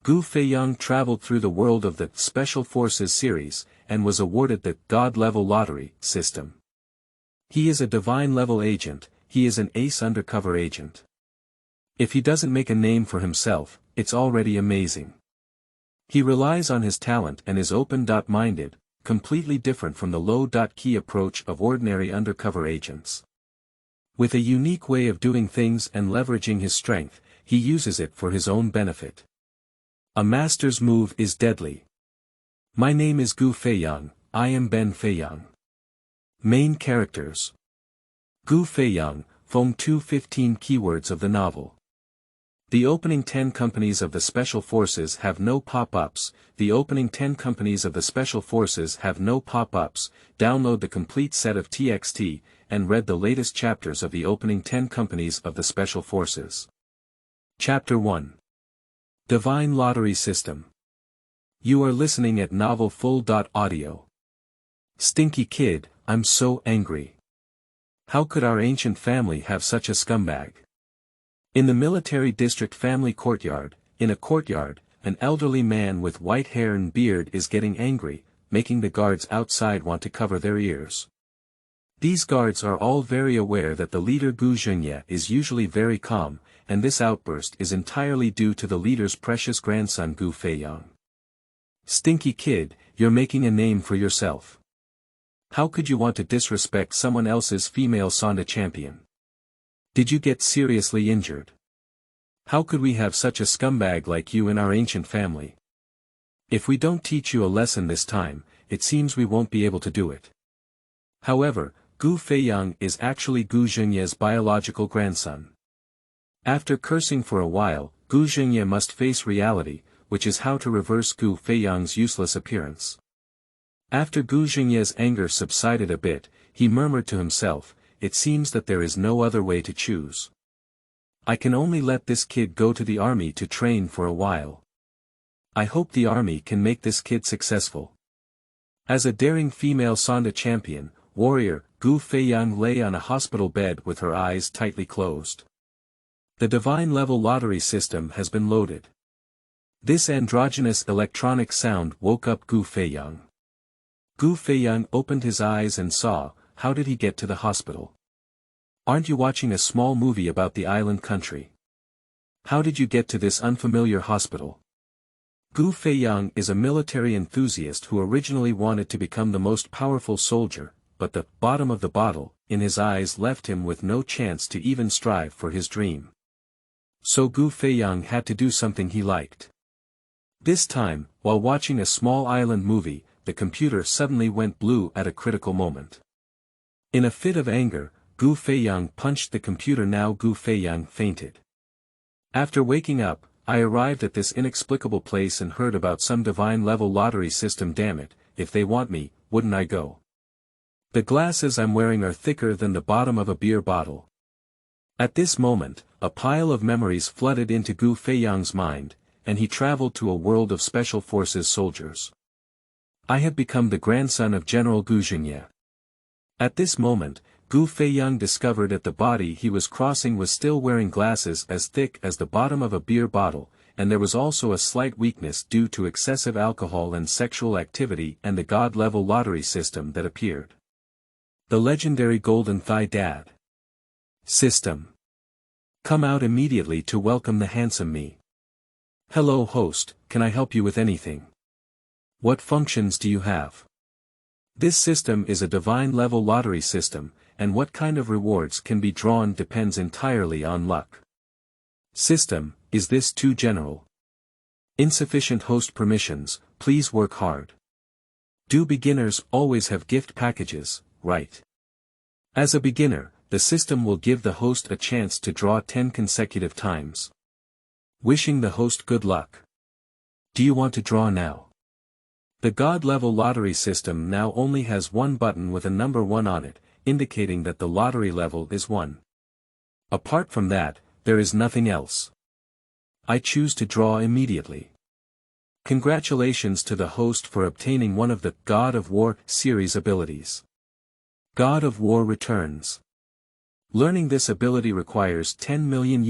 Gu Feiyang traveled through the world of the Special Forces series, and was awarded the God-level lottery system. He is a divine-level agent, he is an ace undercover agent. If he doesn't make a name for himself, it's already amazing. He relies on his talent and is open-minded, completely different from the low-key approach of ordinary undercover agents. With a unique way of doing things and leveraging his strength, he uses it for his own benefit. A master's move is deadly. My name is Gu Feiyang, I am Ben Feiyang. Main characters. Gu Feiyang, Fong 215 keywords of the novel. The opening 10 companies of the Special Forces have no pop-ups. The opening 10 companies of the Special Forces have no pop-ups. Download the complete set of TXT, and read the latest chapters of the opening 10 companies of the Special Forces. Chapter 1. Divine Lottery System. You are listening at Novel Full.audio. Stinky kid, I'm so angry. How could our ancient family have such a scumbag? In the military district family courtyard, in a courtyard, an elderly man with white hair and beard is getting angry, making the guards outside want to cover their ears. These guards are all very aware that the leader Gu Feiyang is usually very calm, and this outburst is entirely due to the leader's precious grandson Gu Feiyang. Stinky kid, you're making a name for yourself. How could you want to disrespect someone else's female Sonda champion? Did you get seriously injured? How could we have such a scumbag like you in our ancient family? If we don't teach you a lesson this time, it seems we won't be able to do it. However, Gu Feiyang is actually Gu Feiyang's biological grandson. After cursing for a while, Gu Feiyang must face reality, which is how to reverse Gu Feiyang's useless appearance. After Gu Feiyang's anger subsided a bit, he murmured to himself, it seems that there is no other way to choose. I can only let this kid go to the army to train for a while. I hope the army can make this kid successful. As a daring female Sonda champion, warrior, Gu Feiyang lay on a hospital bed with her eyes tightly closed. The divine level lottery system has been loaded. This androgynous electronic sound woke up Gu Feiyang. Gu Feiyang opened his eyes and saw, how did he get to the hospital? Aren't you watching a small movie about the island country? How did you get to this unfamiliar hospital? Gu Feiyang is a military enthusiast who originally wanted to become the most powerful soldier, but the bottom of the bottle, in his eyes left him with no chance to even strive for his dream. So Gu Feiyang had to do something he liked. This time, while watching a small island movie, the computer suddenly went blue at a critical moment. In a fit of anger, Gu Feiyang punched the computer. Now Gu Feiyang fainted. After waking up, I arrived at this inexplicable place and heard about some divine level lottery system. Damn it, if they want me, wouldn't I go? The glasses I'm wearing are thicker than the bottom of a beer bottle. At this moment, a pile of memories flooded into Gu Feiyang's mind, and he traveled to a world of Special Forces soldiers. I have become the grandson of General Gu Feiyang. At this moment, Gu Feiyang discovered that the body he was crossing was still wearing glasses as thick as the bottom of a beer bottle, and there was also a slight weakness due to excessive alcohol and sexual activity and the God-level lottery system that appeared. The legendary Golden Thigh Dad system. Come out immediately to welcome the handsome me. Hello host, can I help you with anything? What functions do you have? This system is a divine level lottery system, and what kind of rewards can be drawn depends entirely on luck. System, is this too general? Insufficient host permissions, please work hard. Do beginners always have gift packages, right? As a beginner, the system will give the host a chance to draw 10 consecutive times. Wishing the host good luck. Do you want to draw now? The God-level lottery system now only has one button with a number 1 on it, indicating that the lottery level is 1. Apart from that, there is nothing else. I choose to draw immediately. Congratulations to the host for obtaining one of the God of War series abilities. God of War returns. Learning this ability requires $10 million,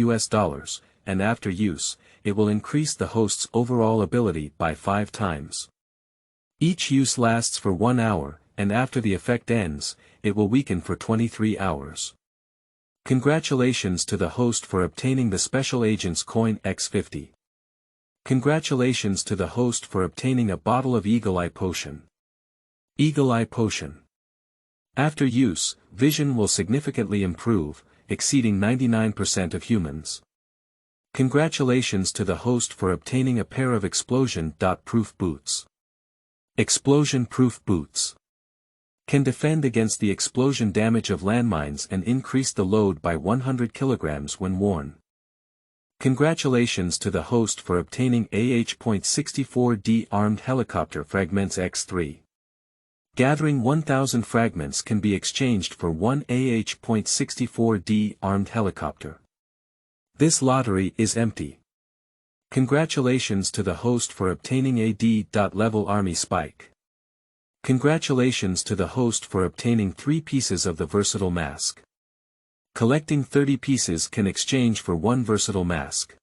and after use, it will increase the host's overall ability by 5 times. Each use lasts for 1 hour, and after the effect ends, it will weaken for 23 hours. Congratulations to the host for obtaining the Special Agent's Coin X50. Congratulations to the host for obtaining a bottle of Eagle Eye Potion. Eagle Eye Potion. After use, vision will significantly improve, exceeding 99% of humans. Congratulations to the host for obtaining a pair of explosion-proof boots. Explosion-proof boots. Can defend against the explosion damage of landmines and increase the load by 100 kilograms when worn. Congratulations to the host for obtaining AH.64D Armed Helicopter Fragments X3. Gathering 1,000 fragments can be exchanged for one AH.64D Armed Helicopter. This lottery is empty. Congratulations to the host for obtaining a D.level Army Spike. Congratulations to the host for obtaining 3 pieces of the versatile mask. Collecting 30 pieces can exchange for 1 versatile mask.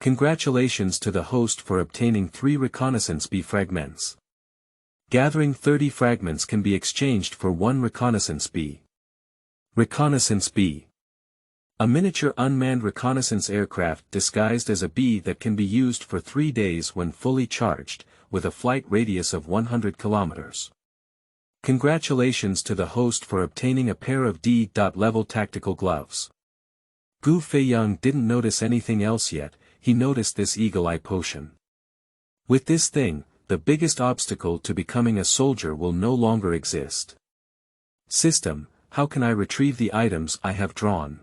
Congratulations to the host for obtaining 3 reconnaissance B fragments. Gathering 30 fragments can be exchanged for 1 reconnaissance B. Reconnaissance B. A miniature unmanned reconnaissance aircraft disguised as a bee that can be used for 3 days when fully charged, with a flight radius of 100 kilometers. Congratulations to the host for obtaining a pair of D.level tactical gloves. Gu Feiyang didn't notice anything else yet, he noticed this Eagle Eye Potion. With this thing, the biggest obstacle to becoming a soldier will no longer exist. System, how can I retrieve the items I have drawn?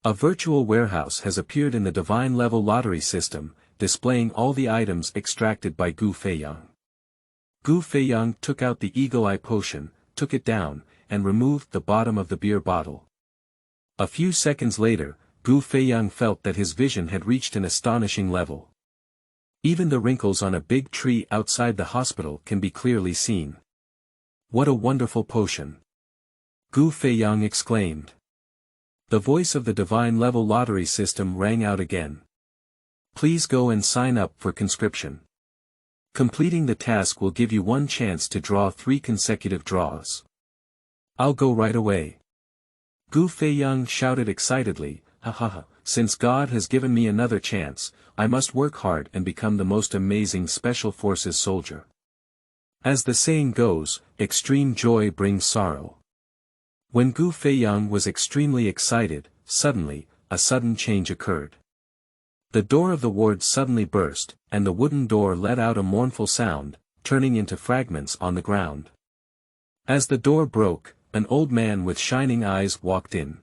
A virtual warehouse has appeared in the Divine Level Lottery system, displaying all the items extracted by Gu Feiyang. Gu Feiyang took out the Eagle Eye Potion, took it down, and removed the bottom of the beer bottle. A few seconds later, Gu Feiyang felt that his vision had reached an astonishing level. Even the wrinkles on a big tree outside the hospital can be clearly seen. What a wonderful potion! Gu Feiyang exclaimed. The voice of the Divine Level Lottery system rang out again. Please go and sign up for conscription. Completing the task will give you 1 chance to draw 3 consecutive draws. I'll go right away. Gu Feiyang shouted excitedly, ha ha ha, since God has given me another chance, I must work hard and become the most amazing Special Forces soldier. As the saying goes, extreme joy brings sorrow. When Gu Feiyang was extremely excited, suddenly, a sudden change occurred. The door of the ward suddenly burst, and the wooden door let out a mournful sound, turning into fragments on the ground. As the door broke, an old man with shining eyes walked in.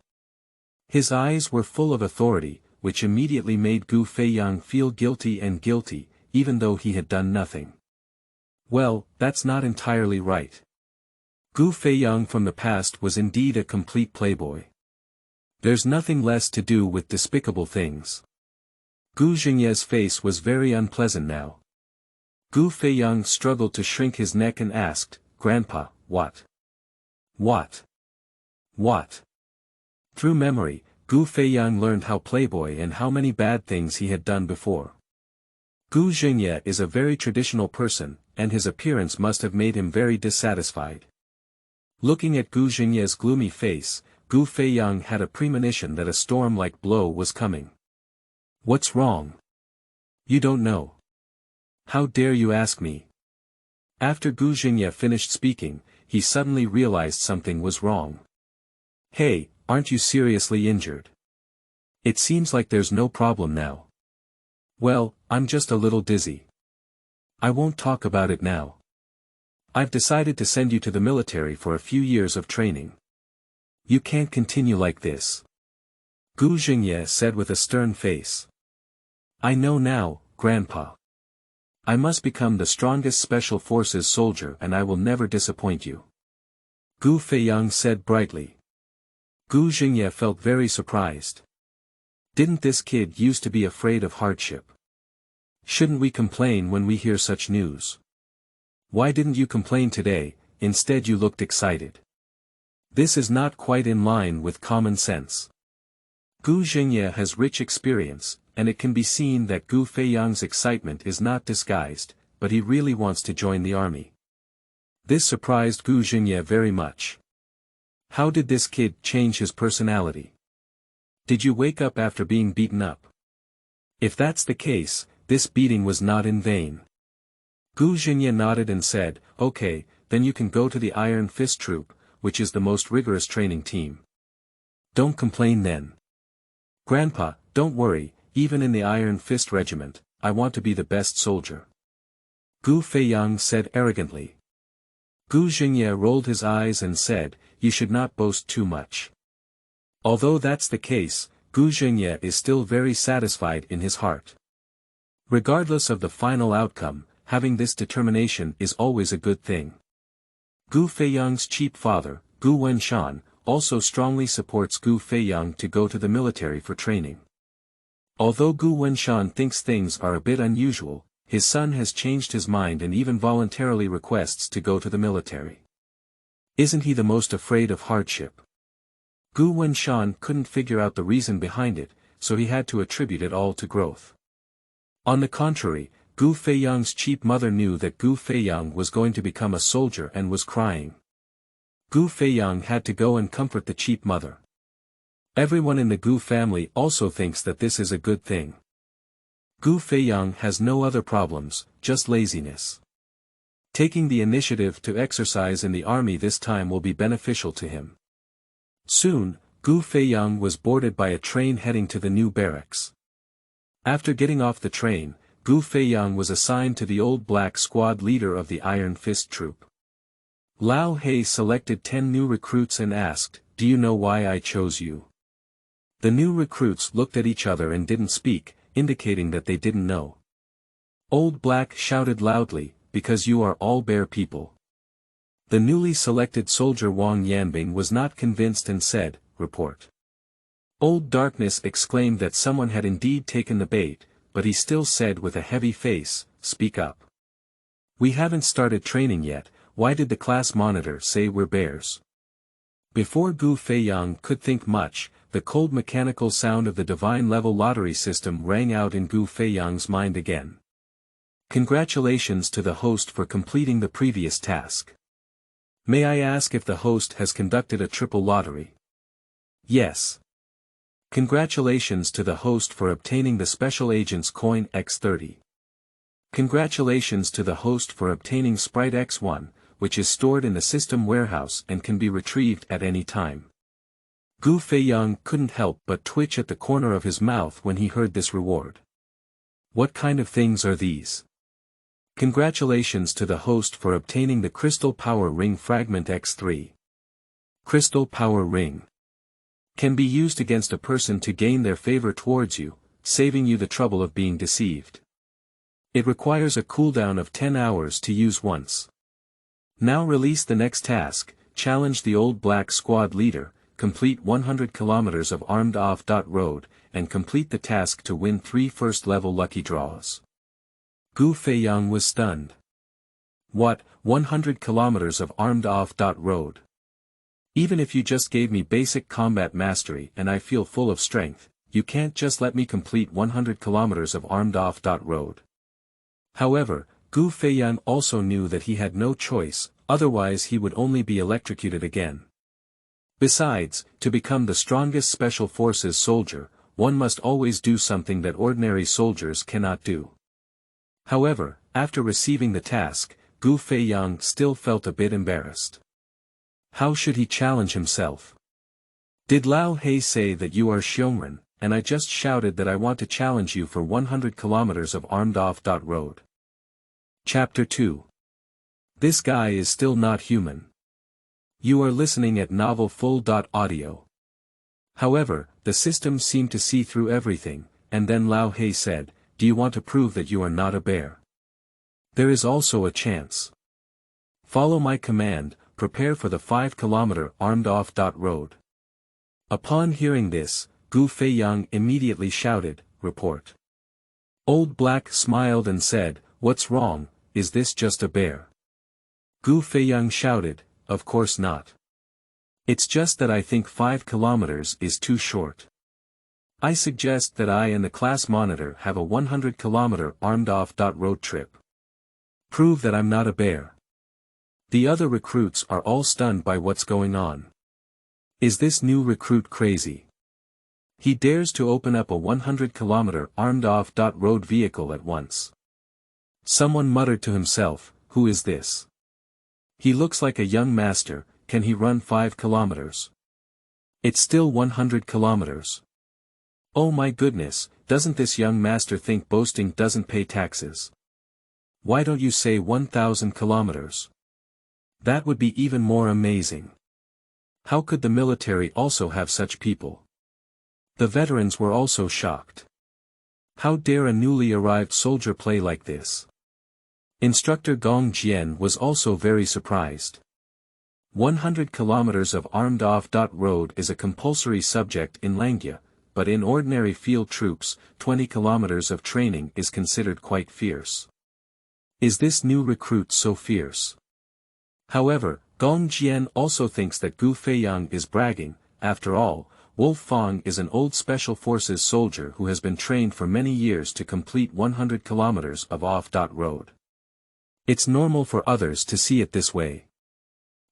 His eyes were full of authority, which immediately made Gu Feiyang feel guilty, even though he had done nothing. Well, that's not entirely right. Gu Feiyang from the past was indeed a complete playboy. There's nothing less to do with despicable things. Gu Xingye's face was very unpleasant now. Gu Feiyang struggled to shrink his neck and asked, Grandpa, what? What? What? Through memory, Gu Feiyang learned how playboy and how many bad things he had done before. Gu Xingye is a very traditional person, and his appearance must have made him very dissatisfied. Looking at Gu Xingye's gloomy face, Gu Feiyang had a premonition that a storm-like blow was coming. What's wrong? You don't know. How dare you ask me? After Gu Xingye finished speaking, he suddenly realized something was wrong. Hey, aren't you seriously injured? It seems like there's no problem now. Well, I'm just a little dizzy. I won't talk about it now. I've decided to send you to the military for a few years of training. You can't continue like this. Gu Xingye said with a stern face. I know now, Grandpa. I must become the strongest Special Forces soldier and I will never disappoint you. Gu Feiyang said brightly. Gu Xingye felt very surprised. Didn't this kid used to be afraid of hardship? Shouldn't we complain when we hear such news? Why didn't you complain today, instead you looked excited? This is not quite in line with common sense. Gu Xingye has rich experience, and it can be seen that Gu Feiyang's excitement is not disguised, but he really wants to join the army. This surprised Gu Xingye very much. How did this kid change his personality? Did you wake up after being beaten up? If that's the case, this beating was not in vain. Gu Xingye nodded and said, okay, then you can go to the Iron Fist Troop, which is the most rigorous training team. Don't complain then. Grandpa, don't worry, even in the Iron Fist Regiment, I want to be the best soldier. Gu Feiyang said arrogantly. Gu Xingye rolled his eyes and said, you should not boast too much. Although that's the case, Gu Xingye is still very satisfied in his heart. Regardless of the final outcome, having this determination is always a good thing. Gu Feiyang's cheap father, Gu Wenshan, also strongly supports Gu Feiyang to go to the military for training. Although Gu Wenshan thinks things are a bit unusual, his son has changed his mind and even voluntarily requests to go to the military. Isn't he the most afraid of hardship? Gu Wenshan couldn't figure out the reason behind it, so he had to attribute it all to growth. On the contrary, Gu Feiyang's cheap mother knew that Gu Feiyang was going to become a soldier and was crying. Gu Feiyang had to go and comfort the cheap mother. Everyone in the Gu family also thinks that this is a good thing. Gu Feiyang has no other problems, just laziness. Taking the initiative to exercise in the army this time will be beneficial to him. Soon, Gu Feiyang was boarded by a train heading to the new barracks. After getting off the train, Gu Feiyang was assigned to the Old Black squad leader of the Iron Fist Troop. Lao He selected 10 new recruits and asked, do you know why I chose you? The new recruits looked at each other and didn't speak, indicating that they didn't know. Old Black shouted loudly, because you are all bear people. The newly selected soldier Wang Yanbing was not convinced and said, report. Old Darkness exclaimed that someone had indeed taken the bait, but he still said with a heavy face, speak up. We haven't started training yet, why did the class monitor say we're bears? Before Gu Feiyang could think much, the cold mechanical sound of the divine level lottery system rang out in Gu Feiyang's mind again. Congratulations to the host for completing the previous task. May I ask if the host has conducted a triple lottery? Yes. Congratulations to the host for obtaining the Special Agent's Coin X30. Congratulations to the host for obtaining Sprite X1, which is stored in the system warehouse and can be retrieved at any time. Gu Feiyang couldn't help but twitch at the corner of his mouth when he heard this reward. What kind of things are these? Congratulations to the host for obtaining the Crystal Power Ring Fragment X3. Crystal Power Ring can be used against a person to gain their favor towards you, saving you the trouble of being deceived. It requires a cooldown of 10 hours to use once. Now release the next task, challenge the Old Black squad leader, complete 100 kilometers of armed off-road, and complete the task to win 3 first-level lucky draws. Gu Feiyang was stunned. What, 100 kilometers of armed off-road? Even if you just gave me basic combat mastery and I feel full of strength, you can't just let me complete 100 kilometers of armed off-road. However, Gu Feiyang also knew that he had no choice, otherwise he would only be electrocuted again. Besides, to become the strongest Special Forces soldier, one must always do something that ordinary soldiers cannot do. However, after receiving the task, Gu Feiyang still felt a bit embarrassed. How should he challenge himself? Did Lao He say that you are Xiongren, and I just shouted that I want to challenge you for 100 kilometers of armed off-road? Chapter 2. This guy is still not human. You are listening at Novel Full.audio. However, the system seemed to see through everything, and then Lao He said, do you want to prove that you are not a bear? There is also a chance. Follow my command, prepare for the 5-kilometer armed off-road. Upon hearing this, Gu Feiyang immediately shouted, report. Old Black smiled and said, what's wrong, is this just a bear? Gu Feiyang shouted, of course not. It's just that I think 5 kilometers is too short. I suggest that I and the class monitor have a 100-kilometer armed-off road trip. Prove that I'm not a bear. The other recruits are all stunned by what's going on. Is this new recruit crazy? He dares to open up a 100-kilometer armed-off road vehicle at once. Someone muttered to himself, who is this? He looks like a young master, can he run 5 kilometers? It's still 100 kilometers. Oh my goodness, doesn't this young master think boasting doesn't pay taxes? Why don't you say 1,000 kilometers? That would be even more amazing. How could the military also have such people? The veterans were also shocked. How dare a newly arrived soldier play like this? Instructor Gong Jian was also very surprised. 100 kilometers of armed-off road is a compulsory subject in Langya, but in ordinary field troops, 20 kilometers of training is considered quite fierce. Is this new recruit so fierce? However, Gong Jian also thinks that Gu Feiyang is bragging. After all, Wolf Fang is an old Special Forces soldier who has been trained for many years to complete 100 kilometers of off-road. It's normal for others to see it this way.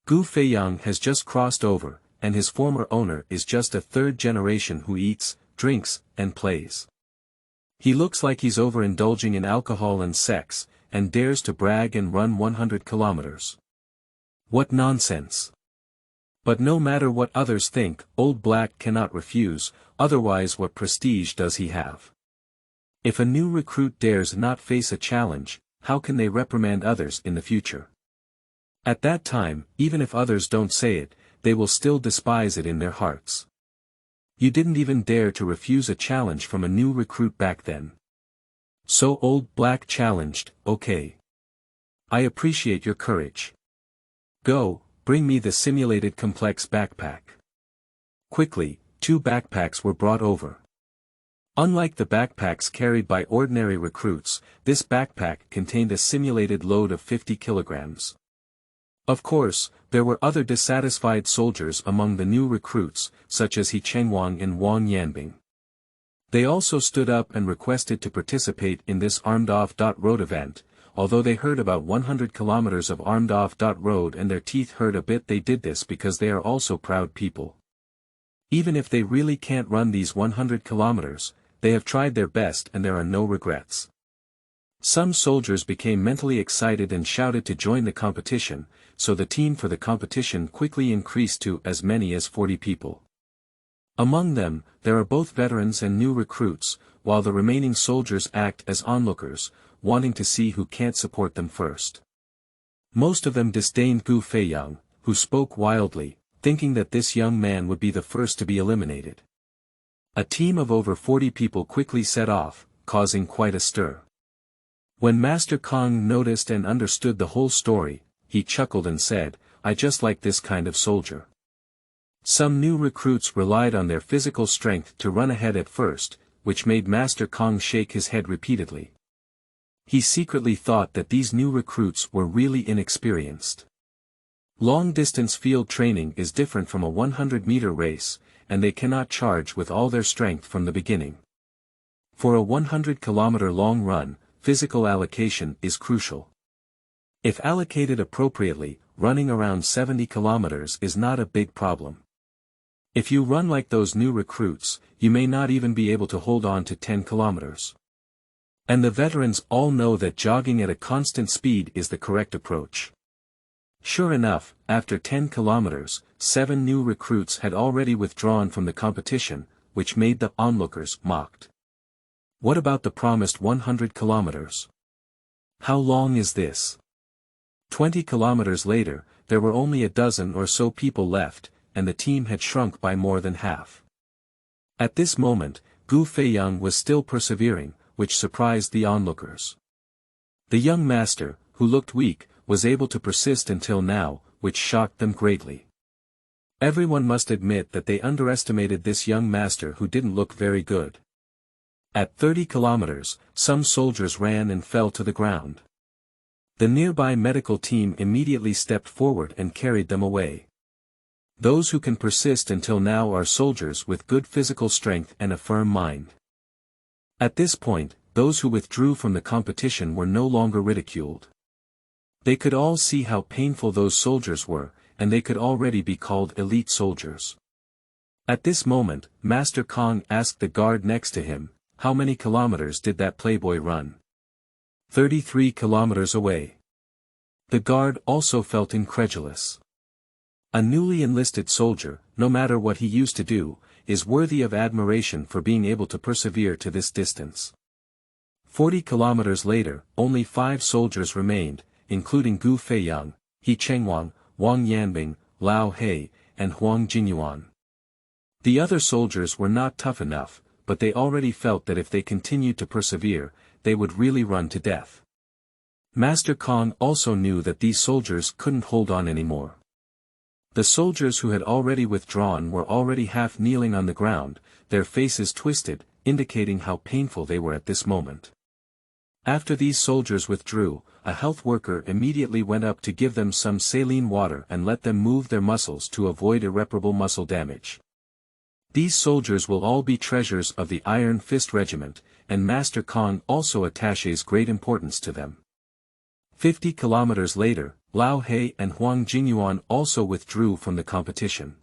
Gu Feiyang has just crossed over, and his former owner is just a third generation who eats, drinks, and plays. He looks like he's overindulging in alcohol and sex, and dares to brag and run 100 kilometers. What nonsense! But no matter what others think, Old Black cannot refuse, otherwise what prestige does he have? If a new recruit dares not face a challenge, how can they reprimand others in the future? At that time, even if others don't say it, they will still despise it in their hearts. You didn't even dare to refuse a challenge from a new recruit back then. So Old Black challenged, okay. I appreciate your courage. Go, bring me the simulated complex backpack. Quickly, 2 backpacks were brought over. Unlike the backpacks carried by ordinary recruits, this backpack contained a simulated load of 50 kilograms. Of course, there were other dissatisfied soldiers among the new recruits, such as He Chengwang and Wang Yanbing. They also stood up and requested to participate in this armed-off road event. Although they heard about 100 kilometers of armed-off road and their teeth hurt a bit, they did this because they are also proud people. Even if they really can't run these 100 kilometers, they have tried their best and there are no regrets. Some soldiers became mentally excited and shouted to join the competition, so the team for the competition quickly increased to as many as 40 people. Among them, there are both veterans and new recruits, while the remaining soldiers act as onlookers, wanting to see who can't support them first. Most of them disdained Gu Feiyang, who spoke wildly, thinking that this young man would be the first to be eliminated. A team of over 40 people quickly set off, causing quite a stir. When Master Kong noticed and understood the whole story, he chuckled and said, I just like this kind of soldier. Some new recruits relied on their physical strength to run ahead at first, which made Master Kong shake his head repeatedly. He secretly thought that these new recruits were really inexperienced. Long-distance field training is different from a 100-meter race, and they cannot charge with all their strength from the beginning. For a 100-kilometer long run, physical allocation is crucial. If allocated appropriately, running around 70 kilometers is not a big problem. If you run like those new recruits, you may not even be able to hold on to 10 kilometers. And the veterans all know that jogging at a constant speed is the correct approach. Sure enough, after 10 kilometers, 7 new recruits had already withdrawn from the competition, which made the onlookers mocked. What about the promised 100 kilometers? How long is this? 20 kilometers later, there were only a dozen or so people left, and the team had shrunk by more than half. At this moment, Gu Feiyang was still persevering, which surprised the onlookers. The young master, who looked weak, was able to persist until now, which shocked them greatly. Everyone must admit that they underestimated this young master who didn't look very good. At 30 kilometers, some soldiers ran and fell to the ground. The nearby medical team immediately stepped forward and carried them away. Those who can persist until now are soldiers with good physical strength and a firm mind. At this point, those who withdrew from the competition were no longer ridiculed. They could all see how painful those soldiers were, and they could already be called elite soldiers. At this moment, Master Kong asked the guard next to him, "How many kilometers did that playboy run?" 33 kilometers away. The guard also felt incredulous. A newly enlisted soldier, no matter what he used to do, is worthy of admiration for being able to persevere to this distance. 40 kilometers later, only 5 soldiers remained, including Gu Feiyang, He Chengwang, Wang Yanbing, Lao He, and Huang Jinyuan. The other soldiers were not tough enough, but they already felt that if they continued to persevere, they would really run to death. Master Kong also knew that these soldiers couldn't hold on anymore. The soldiers who had already withdrawn were already half kneeling on the ground, their faces twisted, indicating how painful they were at this moment. After these soldiers withdrew, a health worker immediately went up to give them some saline water and let them move their muscles to avoid irreparable muscle damage. These soldiers will all be treasures of the Iron Fist Regiment, and Master Kong also attaches great importance to them. 50 kilometers later, Lao He and Huang Jinyuan also withdrew from the competition.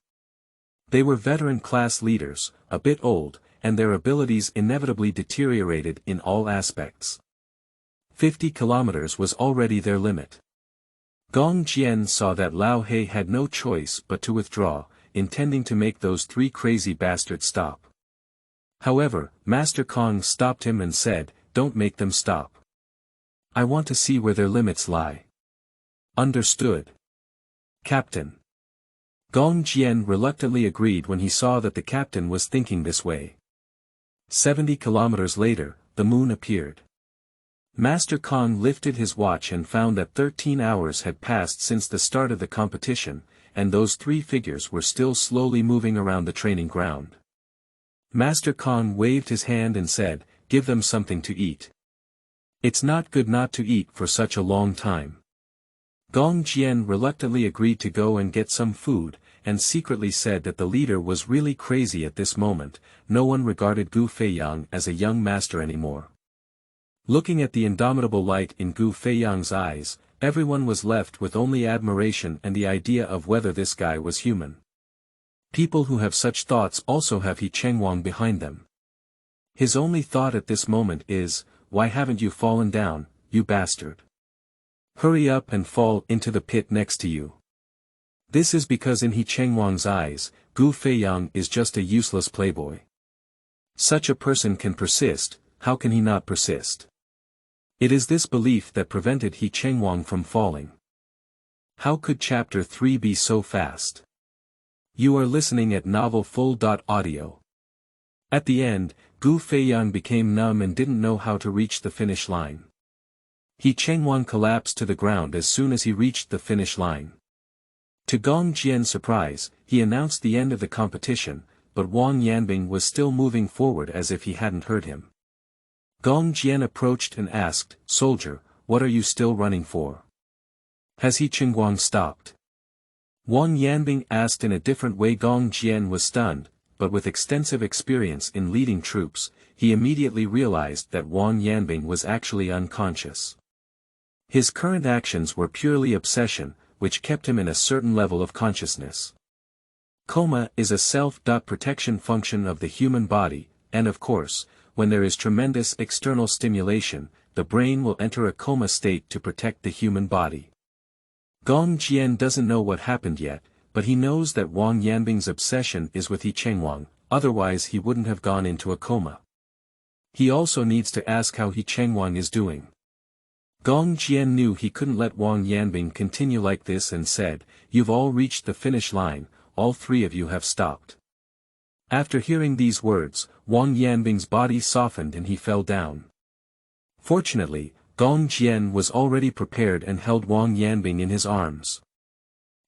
They were veteran class leaders, a bit old, and their abilities inevitably deteriorated in all aspects. 50 kilometers was already their limit. Gong Jian saw that Lao He had no choice but to withdraw, intending to make those 3 crazy bastards stop. However, Master Kong stopped him and said, "Don't make them stop. I want to see where their limits lie." "Understood, Captain." Gong Jian reluctantly agreed when he saw that the captain was thinking this way. 70 kilometers later, the moon appeared. Master Kong lifted his watch and found that 13 hours had passed since the start of the competition, and those 3 figures were still slowly moving around the training ground. Master Kong waved his hand and said, "Give them something to eat. It's not good not to eat for such a long time." Gong Jian reluctantly agreed to go and get some food, and secretly said that the leader was really crazy at this moment. No one regarded Gu Feiyang as a young master anymore. Looking at the indomitable light in Gu Feiyang's eyes, everyone was left with only admiration and the idea of whether this guy was human. People who have such thoughts also have He Chengwang behind them. His only thought at this moment is, "Why haven't you fallen down, you bastard? Hurry up and fall into the pit next to you." This is because in He Chengwang's eyes, Gu Feiyang is just a useless playboy. Such a person can persist, how can he not persist? It is this belief that prevented He Chengwang from falling. How could Chapter 3 be so fast? You are listening at novelfull.audio. At the end, Gu Feiyang became numb and didn't know how to reach the finish line. He Chengwang collapsed to the ground as soon as he reached the finish line. To Gong Jian's surprise, he announced the end of the competition, but Wang Yanbing was still moving forward as if he hadn't heard him. Gong Jian approached and asked, "Soldier, what are you still running for? Has He Chengwang stopped?" Wang Yanbing asked in a different way. Gong Jian was stunned, but with extensive experience in leading troops, he immediately realized that Wang Yanbing was actually unconscious. His current actions were purely obsession, which kept him in a certain level of consciousness. Coma is a self-protection function of the human body, and of course, when there is tremendous external stimulation, the brain will enter a coma state to protect the human body. Gong Jian doesn't know what happened yet, but he knows that Wang Yanbing's obsession is with He Chengwang, otherwise he wouldn't have gone into a coma. He also needs to ask how He Chengwang is doing. Gong Jian knew he couldn't let Wang Yanbing continue like this and said, "You've all reached the finish line, all 3 of you have stopped." After hearing these words, Wang Yanbing's body softened and he fell down. Fortunately, Gong Jian was already prepared and held Wang Yanbing in his arms.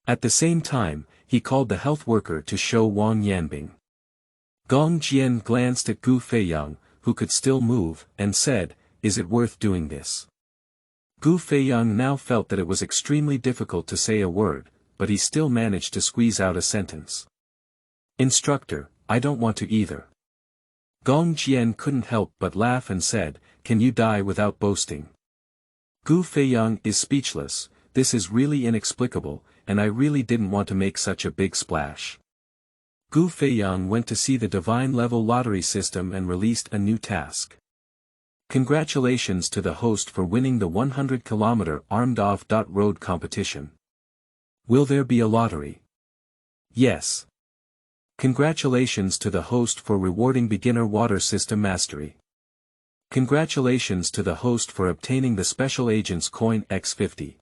At the same time, he called the health worker to show Wang Yanbing. Gong Jian glanced at Gu Feiyang, who could still move, and said, "Is it worth doing this?" Gu Feiyang now felt that it was extremely difficult to say a word, but he still managed to squeeze out a sentence. "Instructor, I don't want to either." Gong Jian couldn't help but laugh and said, "Can you die without boasting?" Gu Feiyang is speechless. "This is really inexplicable, and I really didn't want to make such a big splash." Gu Feiyang went to see the divine level lottery system and released a new task. Congratulations to the host for winning the 100-kilometer armed off-road competition. Will there be a lottery? Yes. Congratulations to the host for rewarding beginner water system mastery. Congratulations to the host for obtaining the Special Agent's Coin X50.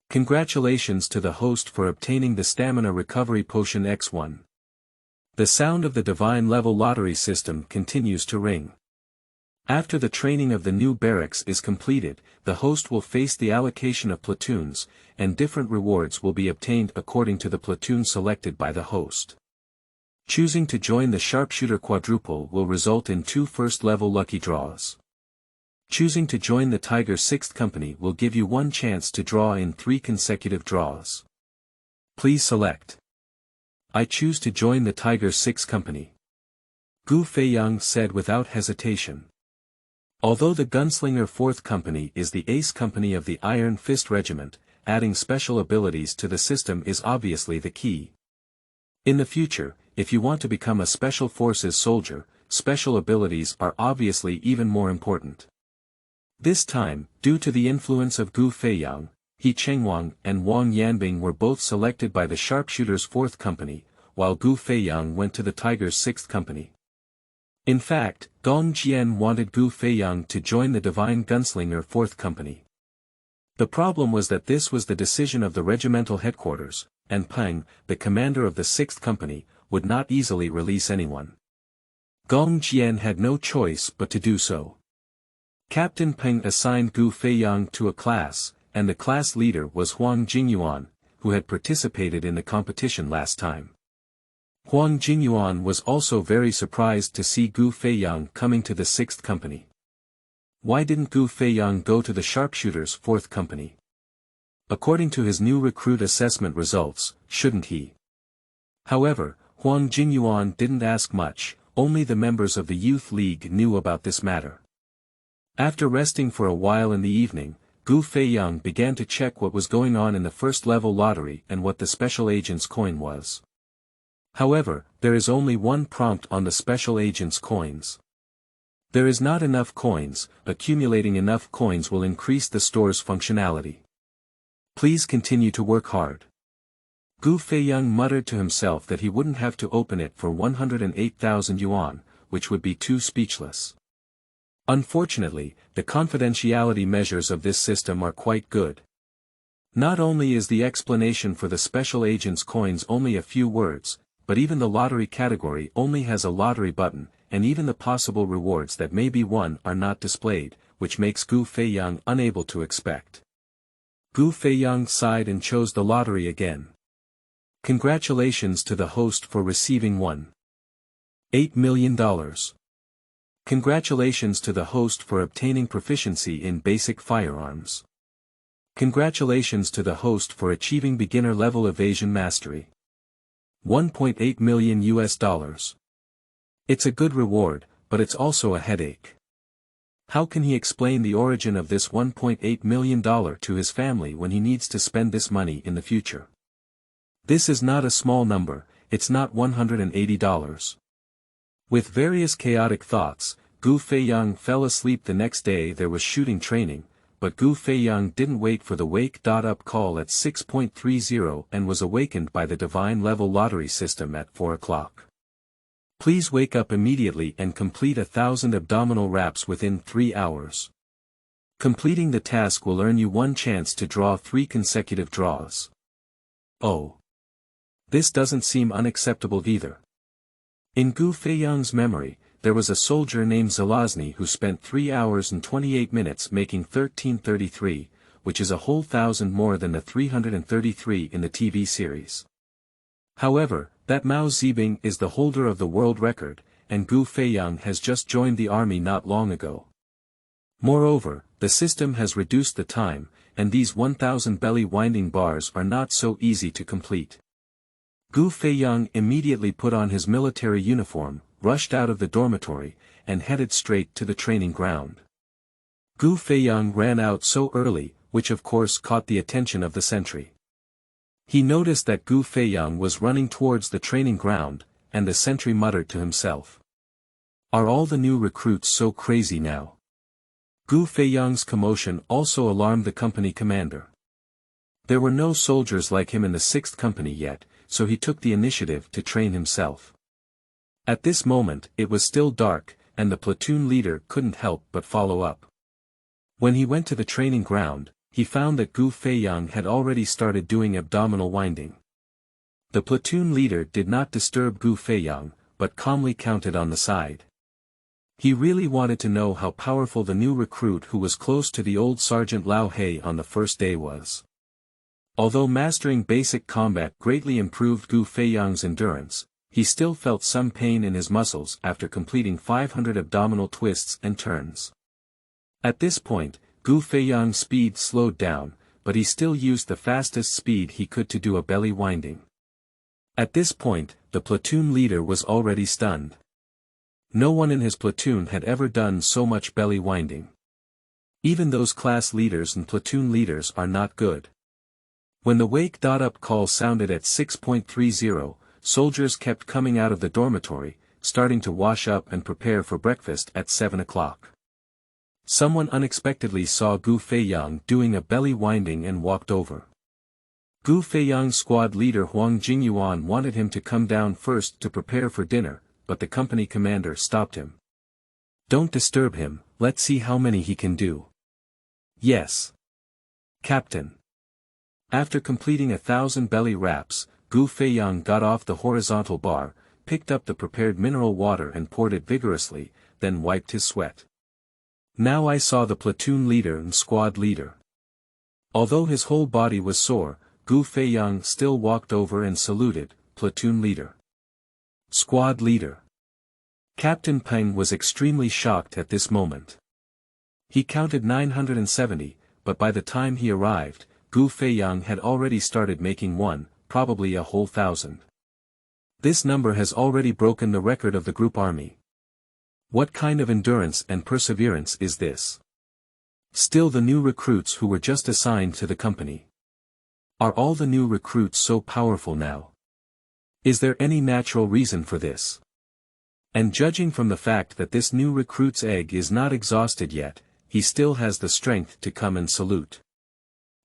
Congratulations to the host for obtaining the Stamina Recovery Potion X1. The sound of the divine level lottery system continues to ring. After the training of the new barracks is completed, the host will face the allocation of platoons, and different rewards will be obtained according to the platoon selected by the host. Choosing to join the sharpshooter quadruple will result in 2 first-level lucky draws. Choosing to join the Tiger 6th Company will give you 1 chance to draw in 3 consecutive draws. Please select. I choose to join the Tiger 6th Company. Gu Feiyang said without hesitation. Although the Gunslinger 4th Company is the ace company of the Iron Fist Regiment, adding special abilities to the system is obviously the key. In the future, if you want to become a Special Forces soldier, special abilities are obviously even more important. This time, due to the influence of Gu Feiyang, He Chengwang and Wang Yanbing were both selected by the Sharpshooters 4th Company, while Gu Feiyang went to the Tigers 6th Company. In fact, Gong Jian wanted Gu Feiyang to join the Divine Gunslinger 4th Company. The problem was that this was the decision of the regimental headquarters, and Peng, the commander of the 6th Company, would not easily release anyone. Gong Jian had no choice but to do so. Captain Peng assigned Gu Feiyang to a class, and the class leader was Huang Jingyuan, who had participated in the competition last time. Huang Jingyuan was also very surprised to see Gu Feiyang coming to the 6th Company. Why didn't Gu Feiyang go to the Sharpshooters 4th Company? According to his new recruit assessment results, shouldn't he? However, Huang Jingyuan didn't ask much, only the members of the Youth League knew about this matter. After resting for a while in the evening, Gu Feiyang began to check what was going on in the first-level lottery and what the Special Agent's coin was. However, there is only one prompt on the Special Agent's coins. There is not enough coins. Accumulating enough coins will increase the store's functionality. Please continue to work hard. Gu Feiyang muttered to himself that he wouldn't have to open it for 108,000 yuan, which would be too speechless. Unfortunately, the confidentiality measures of this system are quite good. Not only is the explanation for the Special Agent's coins only a few words, but even the lottery category only has a lottery button, and even the possible rewards that may be won are not displayed, which makes Gu Feiyang unable to expect. Gu Feiyang sighed and chose the lottery again. Congratulations to the host for receiving $1.8 million. Congratulations to the host for obtaining proficiency in basic firearms. Congratulations to the host for achieving beginner-level evasion mastery. $1.8 million. It's a good reward, but it's also a headache. How can he explain the origin of this $1.8 million to his family when he needs to spend this money in the future? This is not a small number, it's not $180. With various chaotic thoughts, Gu Feiyang fell asleep. The next day there was shooting training, but Gu Feiyang didn't wait for the wake-up call at 6:30 and was awakened by the divine level lottery system at 4 o'clock. Please wake up immediately and complete 1,000 abdominal wraps within 3 hours. Completing the task will earn you 1 chance to draw 3 consecutive draws. Oh. This doesn't seem unacceptable either. In Gu Feiyang's memory, there was a soldier named Zelazny who spent 3 hours and 28 minutes making 1333, which is a whole 1,000 more than the 333 in the TV series. However, that Mao Zibing is the holder of the world record, and Gu Feiyang has just joined the army not long ago. Moreover, the system has reduced the time, and these 1,000 belly winding bars are not so easy to complete. Gu Feiyang immediately put on his military uniform, rushed out of the dormitory, and headed straight to the training ground. Gu Feiyang ran out so early, which of course caught the attention of the sentry. He noticed that Gu Feiyang was running towards the training ground, and the sentry muttered to himself. Are all the new recruits so crazy now? Gu Feiyang's commotion also alarmed the company commander. There were no soldiers like him in the 6th company yet, so he took the initiative to train himself. At this moment it was still dark, and the platoon leader couldn't help but follow up. When he went to the training ground, he found that Gu Feiyang had already started doing abdominal winding. The platoon leader did not disturb Gu Feiyang, but calmly counted on the side. He really wanted to know how powerful the new recruit who was close to the old Sergeant Lao He on the first day was. Although mastering basic combat greatly improved Gu Feiyang's endurance, he still felt some pain in his muscles after completing 500 abdominal twists and turns. At this point, Gu Feiyang's speed slowed down, but he still used the fastest speed he could to do a belly winding. At this point, the platoon leader was already stunned. No one in his platoon had ever done so much belly winding. Even those class leaders and platoon leaders are not good. When the wake-up call sounded at 6:30, soldiers kept coming out of the dormitory, starting to wash up and prepare for breakfast at 7 o'clock. Someone unexpectedly saw Gu Feiyang doing a belly winding and walked over. Gu Feiyang's squad leader Huang Jingyuan wanted him to come down first to prepare for dinner, but the company commander stopped him. Don't disturb him, let's see how many he can do. Yes, Captain. After completing 1,000 belly wraps, Gu Feiyang got off the horizontal bar, picked up the prepared mineral water and poured it vigorously, then wiped his sweat. Now I saw the platoon leader and squad leader. Although his whole body was sore, Gu Feiyang still walked over and saluted, platoon leader. Squad leader. Captain Peng was extremely shocked at this moment. He counted 970, but by the time he arrived, Gu Feiyang had already started making one, probably a whole 1,000. This number has already broken the record of the group army. What kind of endurance and perseverance is this? Still the new recruits who were just assigned to the company. Are all the new recruits so powerful now? Is there any natural reason for this? And judging from the fact that this new recruit's egg is not exhausted yet, he still has the strength to come and salute.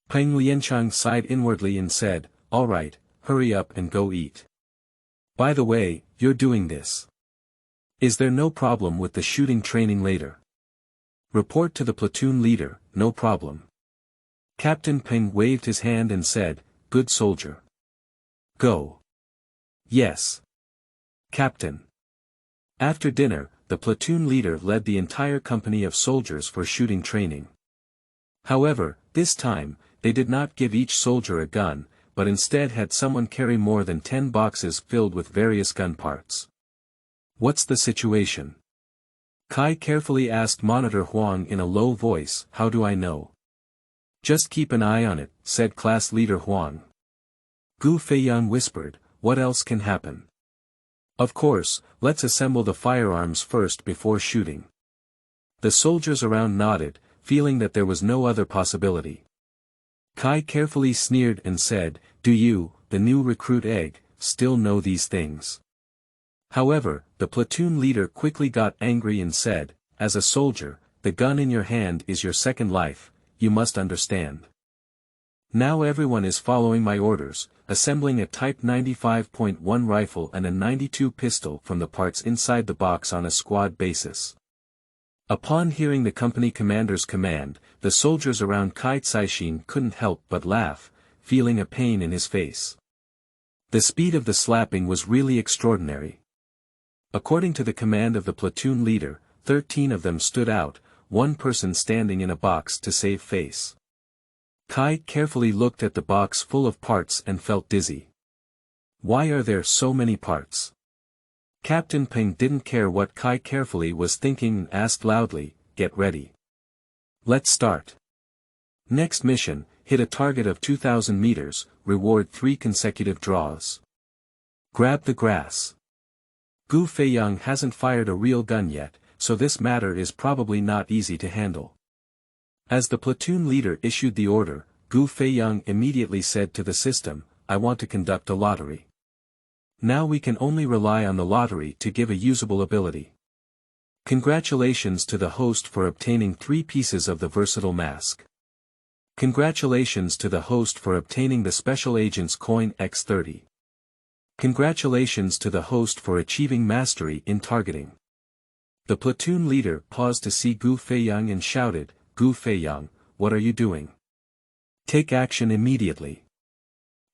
Peng Lianchang sighed inwardly and said, all right, hurry up and go eat. By the way, you're doing this. Is there no problem with the shooting training later? Report to the platoon leader, no problem. Captain Peng waved his hand and said, good soldier. Go. Yes. Captain. After dinner, the platoon leader led the entire company of soldiers for shooting training. However, this time, they did not give each soldier a gun, but instead had someone carry more than 10 boxes filled with various gun parts. What's the situation? Kai carefully asked Monitor Huang in a low voice, how do I know? Just keep an eye on it, said class leader Huang. Gu Feiyang whispered, what else can happen? Of course, let's assemble the firearms first before shooting. The soldiers around nodded, feeling that there was no other possibility. Kai carefully sneered and said, do you, the new recruit egg, still know these things? However, the platoon leader quickly got angry and said, as a soldier, the gun in your hand is your second life, you must understand. Now everyone is following my orders, assembling a Type 95.1 rifle and a 92 pistol from the parts inside the box on a squad basis. Upon hearing the company commander's command, the soldiers around Kai Caixin couldn't help but laugh, feeling a pain in his face. The speed of the slapping was really extraordinary. According to the command of the platoon leader, 13 of them stood out, one person standing in a box to save face. Kai carefully looked at the box full of parts and felt dizzy. Why are there so many parts? Captain Peng didn't care what Kai carefully was thinking and asked loudly, get ready. Let's start. Next mission, hit a target of 2,000 meters, reward 3 consecutive draws. Grab the grass. Gu Feiyang hasn't fired a real gun yet, so this matter is probably not easy to handle. As the platoon leader issued the order, Gu Feiyang immediately said to the system, I want to conduct a lottery. Now we can only rely on the lottery to give a usable ability. Congratulations to the host for obtaining 3 pieces of the versatile mask. Congratulations to the host for obtaining the Special Agent's Coin X30. Congratulations to the host for achieving mastery in targeting. The platoon leader paused to see Gu Feiyang and shouted, Gu Feiyang, what are you doing? Take action immediately.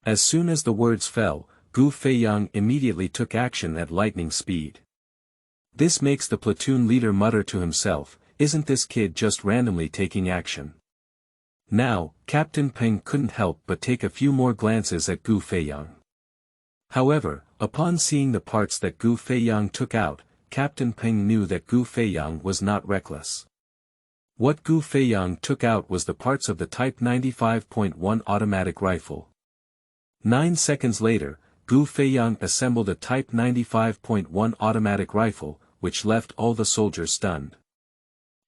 As soon as the words fell, Gu Feiyang immediately took action at lightning speed. This makes the platoon leader mutter to himself, isn't this kid just randomly taking action? Now, Captain Peng couldn't help but take a few more glances at Gu Feiyang. However, upon seeing the parts that Gu Feiyang took out, Captain Peng knew that Gu Feiyang was not reckless. What Gu Feiyang took out was the parts of the Type 95.1 automatic rifle. 9 seconds later, Gu Feiyang assembled a Type 95.1 automatic rifle, which left all the soldiers stunned.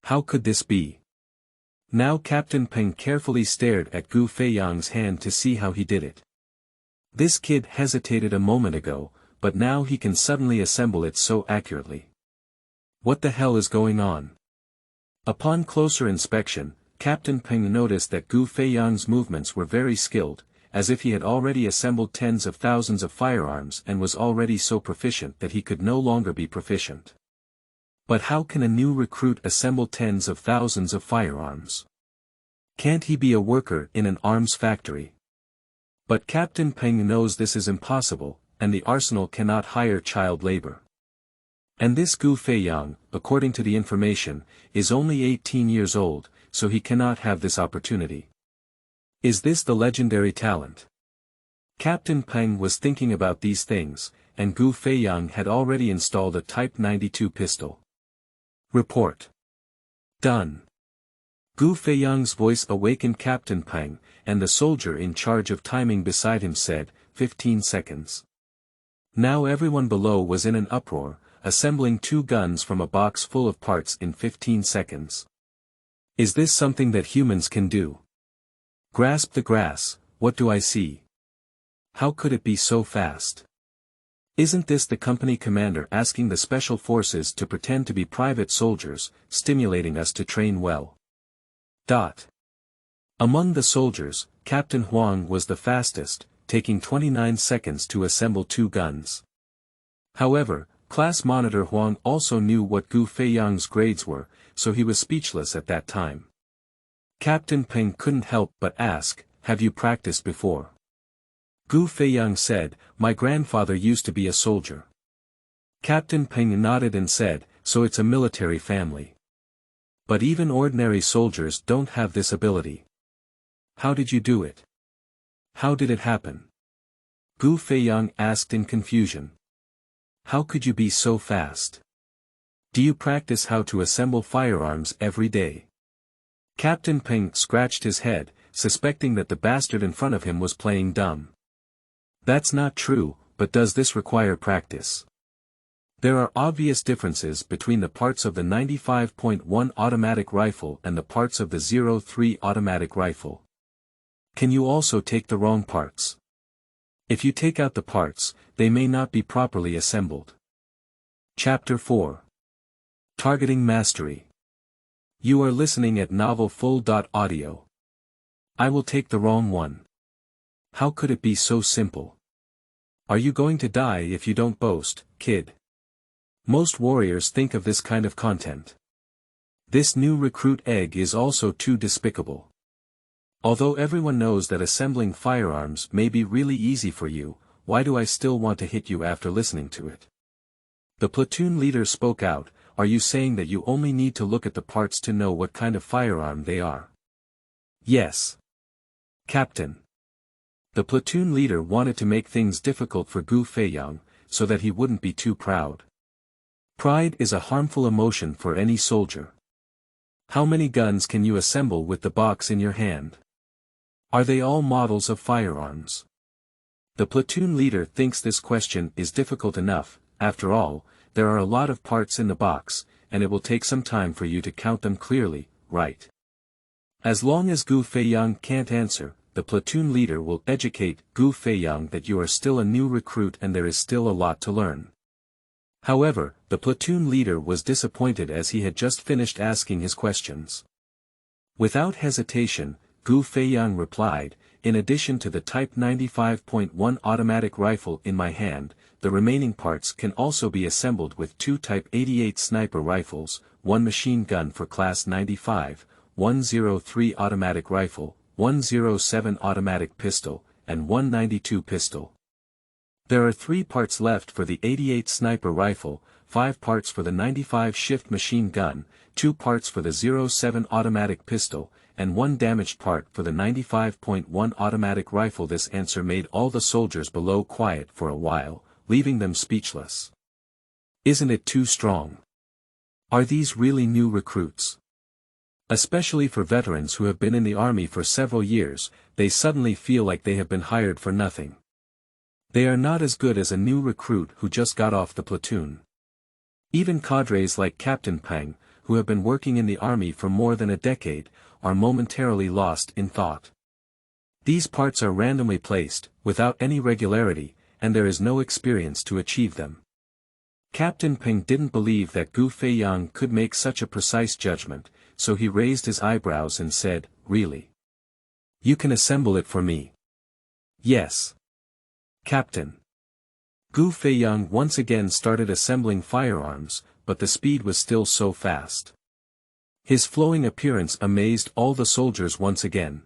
How could this be? Now Captain Peng carefully stared at Gu Feiyang's hand to see how he did it. This kid hesitated a moment ago, but now he can suddenly assemble it so accurately. What the hell is going on? Upon closer inspection, Captain Peng noticed that Gu Feiyang's movements were very skilled, as if he had already assembled tens of thousands of firearms and was already so proficient that he could no longer be proficient. But how can a new recruit assemble tens of thousands of firearms? Can't he be a worker in an arms factory? But Captain Peng knows this is impossible, and the arsenal cannot hire child labor. And this Gu Feiyang, according to the information, is only 18 years old, so he cannot have this opportunity. Is this the legendary talent? Captain Peng was thinking about these things, and Gu Feiyang had already installed a Type 92 pistol. Report. Done. Gu Feiyang's voice awakened Captain Peng, and the soldier in charge of timing beside him said, 15 seconds. Now everyone below was in an uproar, assembling 2 guns from a box full of parts in 15 seconds. Is this something that humans can do? Grasp the grass, what do I see? How could it be so fast? Isn't this the company commander asking the special forces to pretend to be private soldiers, stimulating us to train well? Among the soldiers, Captain Huang was the fastest, taking 29 seconds to assemble 2 guns. However, Class Monitor Huang also knew what Gu Feiyang's grades were, so he was speechless at that time. Captain Peng couldn't help but ask, have you practiced before? Gu Feiyang said, my grandfather used to be a soldier. Captain Peng nodded and said, so it's a military family. But even ordinary soldiers don't have this ability. How did you do it? How did it happen? Gu Feiyang asked in confusion. How could you be so fast? Do you practice how to assemble firearms every day? Captain Peng scratched his head, suspecting that the bastard in front of him was playing dumb. That's not true, but does this require practice? There are obvious differences between the parts of the 95.1 automatic rifle and the parts of the 03 automatic rifle. Can you also take the wrong parts? If you take out the parts, they may not be properly assembled. Chapter 4. Targeting Mastery. You are listening at novelfull.audio. I will take the wrong one. How could it be so simple? Are you going to die if you don't boast, kid? Most warriors think of this kind of content. This new recruit egg is also too despicable. Although everyone knows that assembling firearms may be really easy for you, why do I still want to hit you after listening to it? The platoon leader spoke out, are you saying that you only need to look at the parts to know what kind of firearm they are? Yes. Captain. The platoon leader wanted to make things difficult for Gu Feiyang, so that he wouldn't be too proud. Pride is a harmful emotion for any soldier. How many guns can you assemble with the box in your hand? Are they all models of firearms? The platoon leader thinks this question is difficult enough. After all, there are a lot of parts in the box, and it will take some time for you to count them clearly, right? As long as Gu Feiyang can't answer, the platoon leader will educate Gu Feiyang that you are still a new recruit and there is still a lot to learn. However, the platoon leader was disappointed as he had just finished asking his questions. Without hesitation, Gu Feiyang replied, in addition to the Type 95.1 automatic rifle in my hand, the remaining parts can also be assembled with 2 Type 88 sniper rifles, 1 machine gun for Class 95, 103 automatic rifle, 107 automatic pistol, and 192 pistol. There are 3 parts left for the 88 sniper rifle, 5 parts for the 95 shift machine gun, 2 parts for the 07 automatic pistol, and 1 damaged part for the 95.1 automatic rifle. This answer made all the soldiers below quiet for a while, leaving them speechless. Isn't it too strong? Are these really new recruits? Especially for veterans who have been in the army for several years, they suddenly feel like they have been hired for nothing. They are not as good as a new recruit who just got off the platoon. Even cadres like Captain Peng, who have been working in the army for more than a decade, are momentarily lost in thought. These parts are randomly placed, without any regularity, and there is no experience to achieve them. Captain Peng didn't believe that Gu Feiyang could make such a precise judgment, so he raised his eyebrows and said, "Really? You can assemble it for me?" "Yes, Captain." Gu Feiyang once again started assembling firearms, but the speed was still so fast. His flowing appearance amazed all the soldiers once again.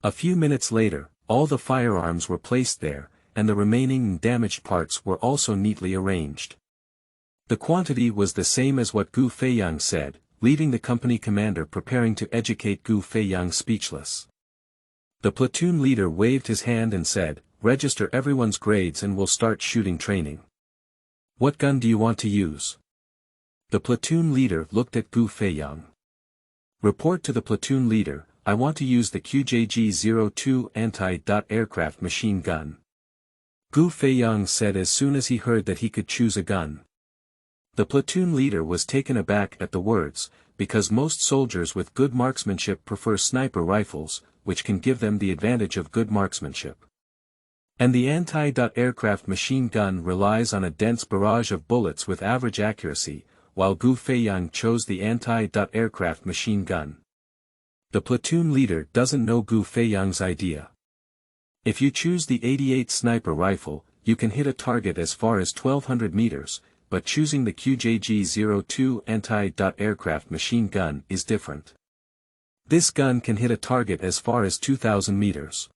A few minutes later, all the firearms were placed there, and the remaining damaged parts were also neatly arranged. The quantity was the same as what Gu Feiyang said, leaving the company commander preparing to educate Gu Feiyang speechless. The platoon leader waved his hand and said, "Register everyone's grades and we'll start shooting training. What gun do you want to use?" The platoon leader looked at Gu Feiyang. "Report to the platoon leader, I want to use the QJG-02 anti-aircraft machine gun." Gu Feiyang said as soon as he heard that he could choose a gun. The platoon leader was taken aback at the words, because most soldiers with good marksmanship prefer sniper rifles, which can give them the advantage of good marksmanship. And the anti-aircraft machine gun relies on a dense barrage of bullets with average accuracy, while Gu Feiyang chose the anti-aircraft machine gun. The platoon leader doesn't know Gu Feiyang's idea. If you choose the 88 sniper rifle, you can hit a target as far as 1200 meters, but choosing the QJG-02 anti-aircraft machine gun is different. This gun can hit a target as far as 2000 meters.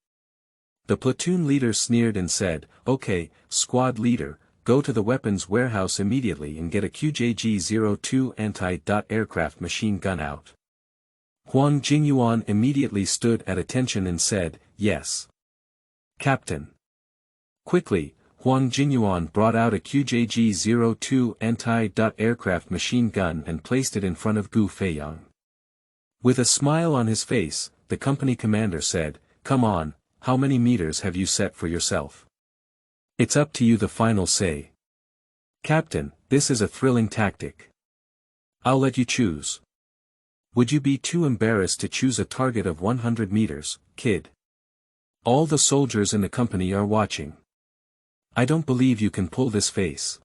The platoon leader sneered and said, "Okay, squad leader, go to the weapons warehouse immediately and get a QJG-02 anti-aircraft machine gun out." Huang Jingyuan immediately stood at attention and said, "Yes, Captain." Quickly, Huang Jingyuan brought out a QJG-02 anti-aircraft machine gun and placed it in front of Gu Feiyang. With a smile on his face, the company commander said, "Come on, how many meters have you set for yourself? It's up to you, the final say." "Captain, this is a thrilling tactic. I'll let you choose. Would you be too embarrassed to choose a target of 100 meters, kid? All the soldiers in the company are watching. I don't believe you can pull this face."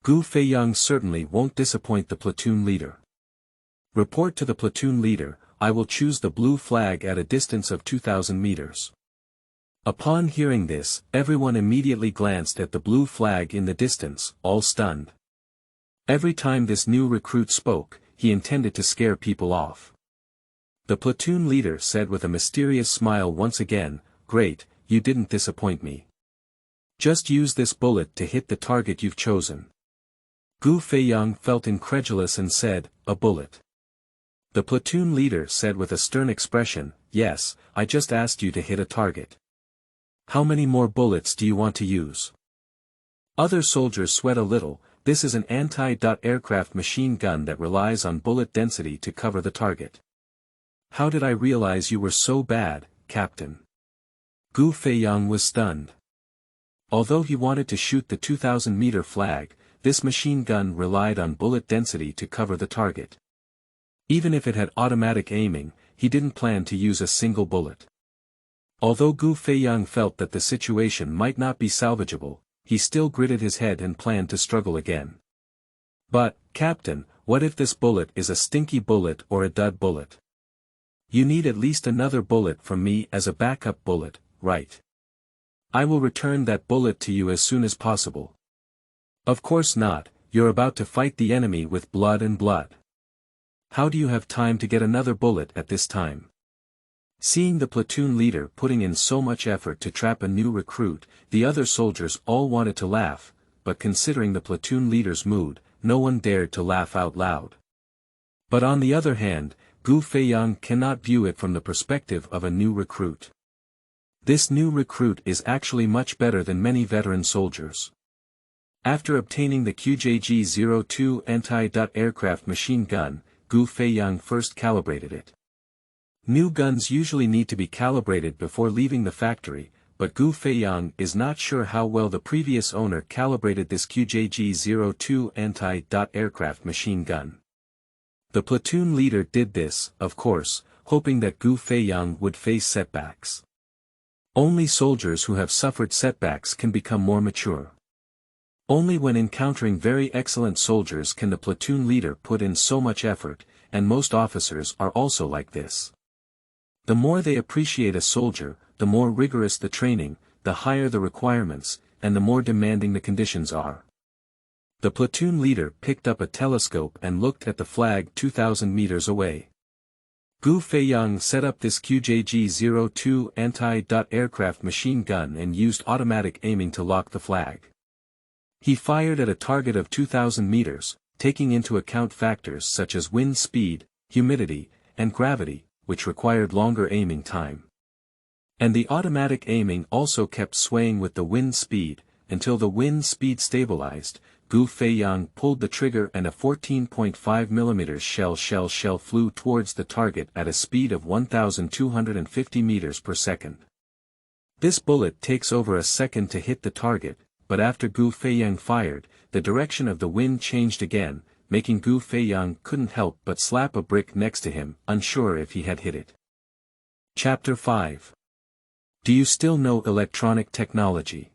Gu Feiyang certainly won't disappoint the platoon leader. "Report to the platoon leader, I will choose the blue flag at a distance of 2000 meters. Upon hearing this, everyone immediately glanced at the blue flag in the distance, all stunned. Every time this new recruit spoke, he intended to scare people off. The platoon leader said with a mysterious smile once again, "Great, you didn't disappoint me. Just use this bullet to hit the target you've chosen." Gu Feiyang felt incredulous and said, "A bullet?" The platoon leader said with a stern expression, "Yes, I just asked you to hit a target. How many more bullets do you want to use?" Other soldiers sweat a little, This is an anti-aircraft machine gun that relies on bullet density to cover the target. How did I realize you were so bad, Captain? Gu Feiyang was stunned. Although he wanted to shoot the 2,000-meter flag, this machine gun relied on bullet density to cover the target. Even if it had automatic aiming, he didn't plan to use a single bullet. Although Gu Feiyang felt that the situation might not be salvageable, he still gritted his head and planned to struggle again. But, Captain, what if this bullet is a stinky bullet or a dud bullet? You need at least another bullet from me as a backup bullet, right? I will return that bullet to you as soon as possible. Of course not, you're about to fight the enemy with blood and blood. How do you have time to get another bullet at this time? Seeing the platoon leader putting in so much effort to trap a new recruit, the other soldiers all wanted to laugh, but considering the platoon leader's mood, no one dared to laugh out loud. But on the other hand, Gu Feiyang cannot view it from the perspective of a new recruit. This new recruit is actually much better than many veteran soldiers. After obtaining the QJG-02 anti-aircraft machine gun, Gu Feiyang first calibrated it. New guns usually need to be calibrated before leaving the factory, but Gu Feiyang is not sure how well the previous owner calibrated this QJG-02 anti-aircraft machine gun. The platoon leader did this, of course, hoping that Gu Feiyang would face setbacks. Only soldiers who have suffered setbacks can become more mature. Only when encountering very excellent soldiers can the platoon leader put in so much effort, and most officers are also like this. The more they appreciate a soldier, the more rigorous the training, the higher the requirements, and the more demanding the conditions are. The platoon leader picked up a telescope and looked at the flag 2,000 meters away. Gu Feiyang set up this QJG-02 anti-aircraft machine gun and used automatic aiming to lock the flag. He fired at a target of 2,000 meters, taking into account factors such as wind speed, humidity, and gravity, which required longer aiming time. And the automatic aiming also kept swaying with the wind speed, until the wind speed stabilized. Gu Feiyang pulled the trigger and a 14.5 mm shell flew towards the target at a speed of 1,250 meters per second. This bullet takes over a second to hit the target, but after Gu Feiyang fired, the direction of the wind changed again, making Gu Feiyang couldn't help but slap a brick next to him, unsure if he had hit it. Chapter 5. Do you still know electronic technology?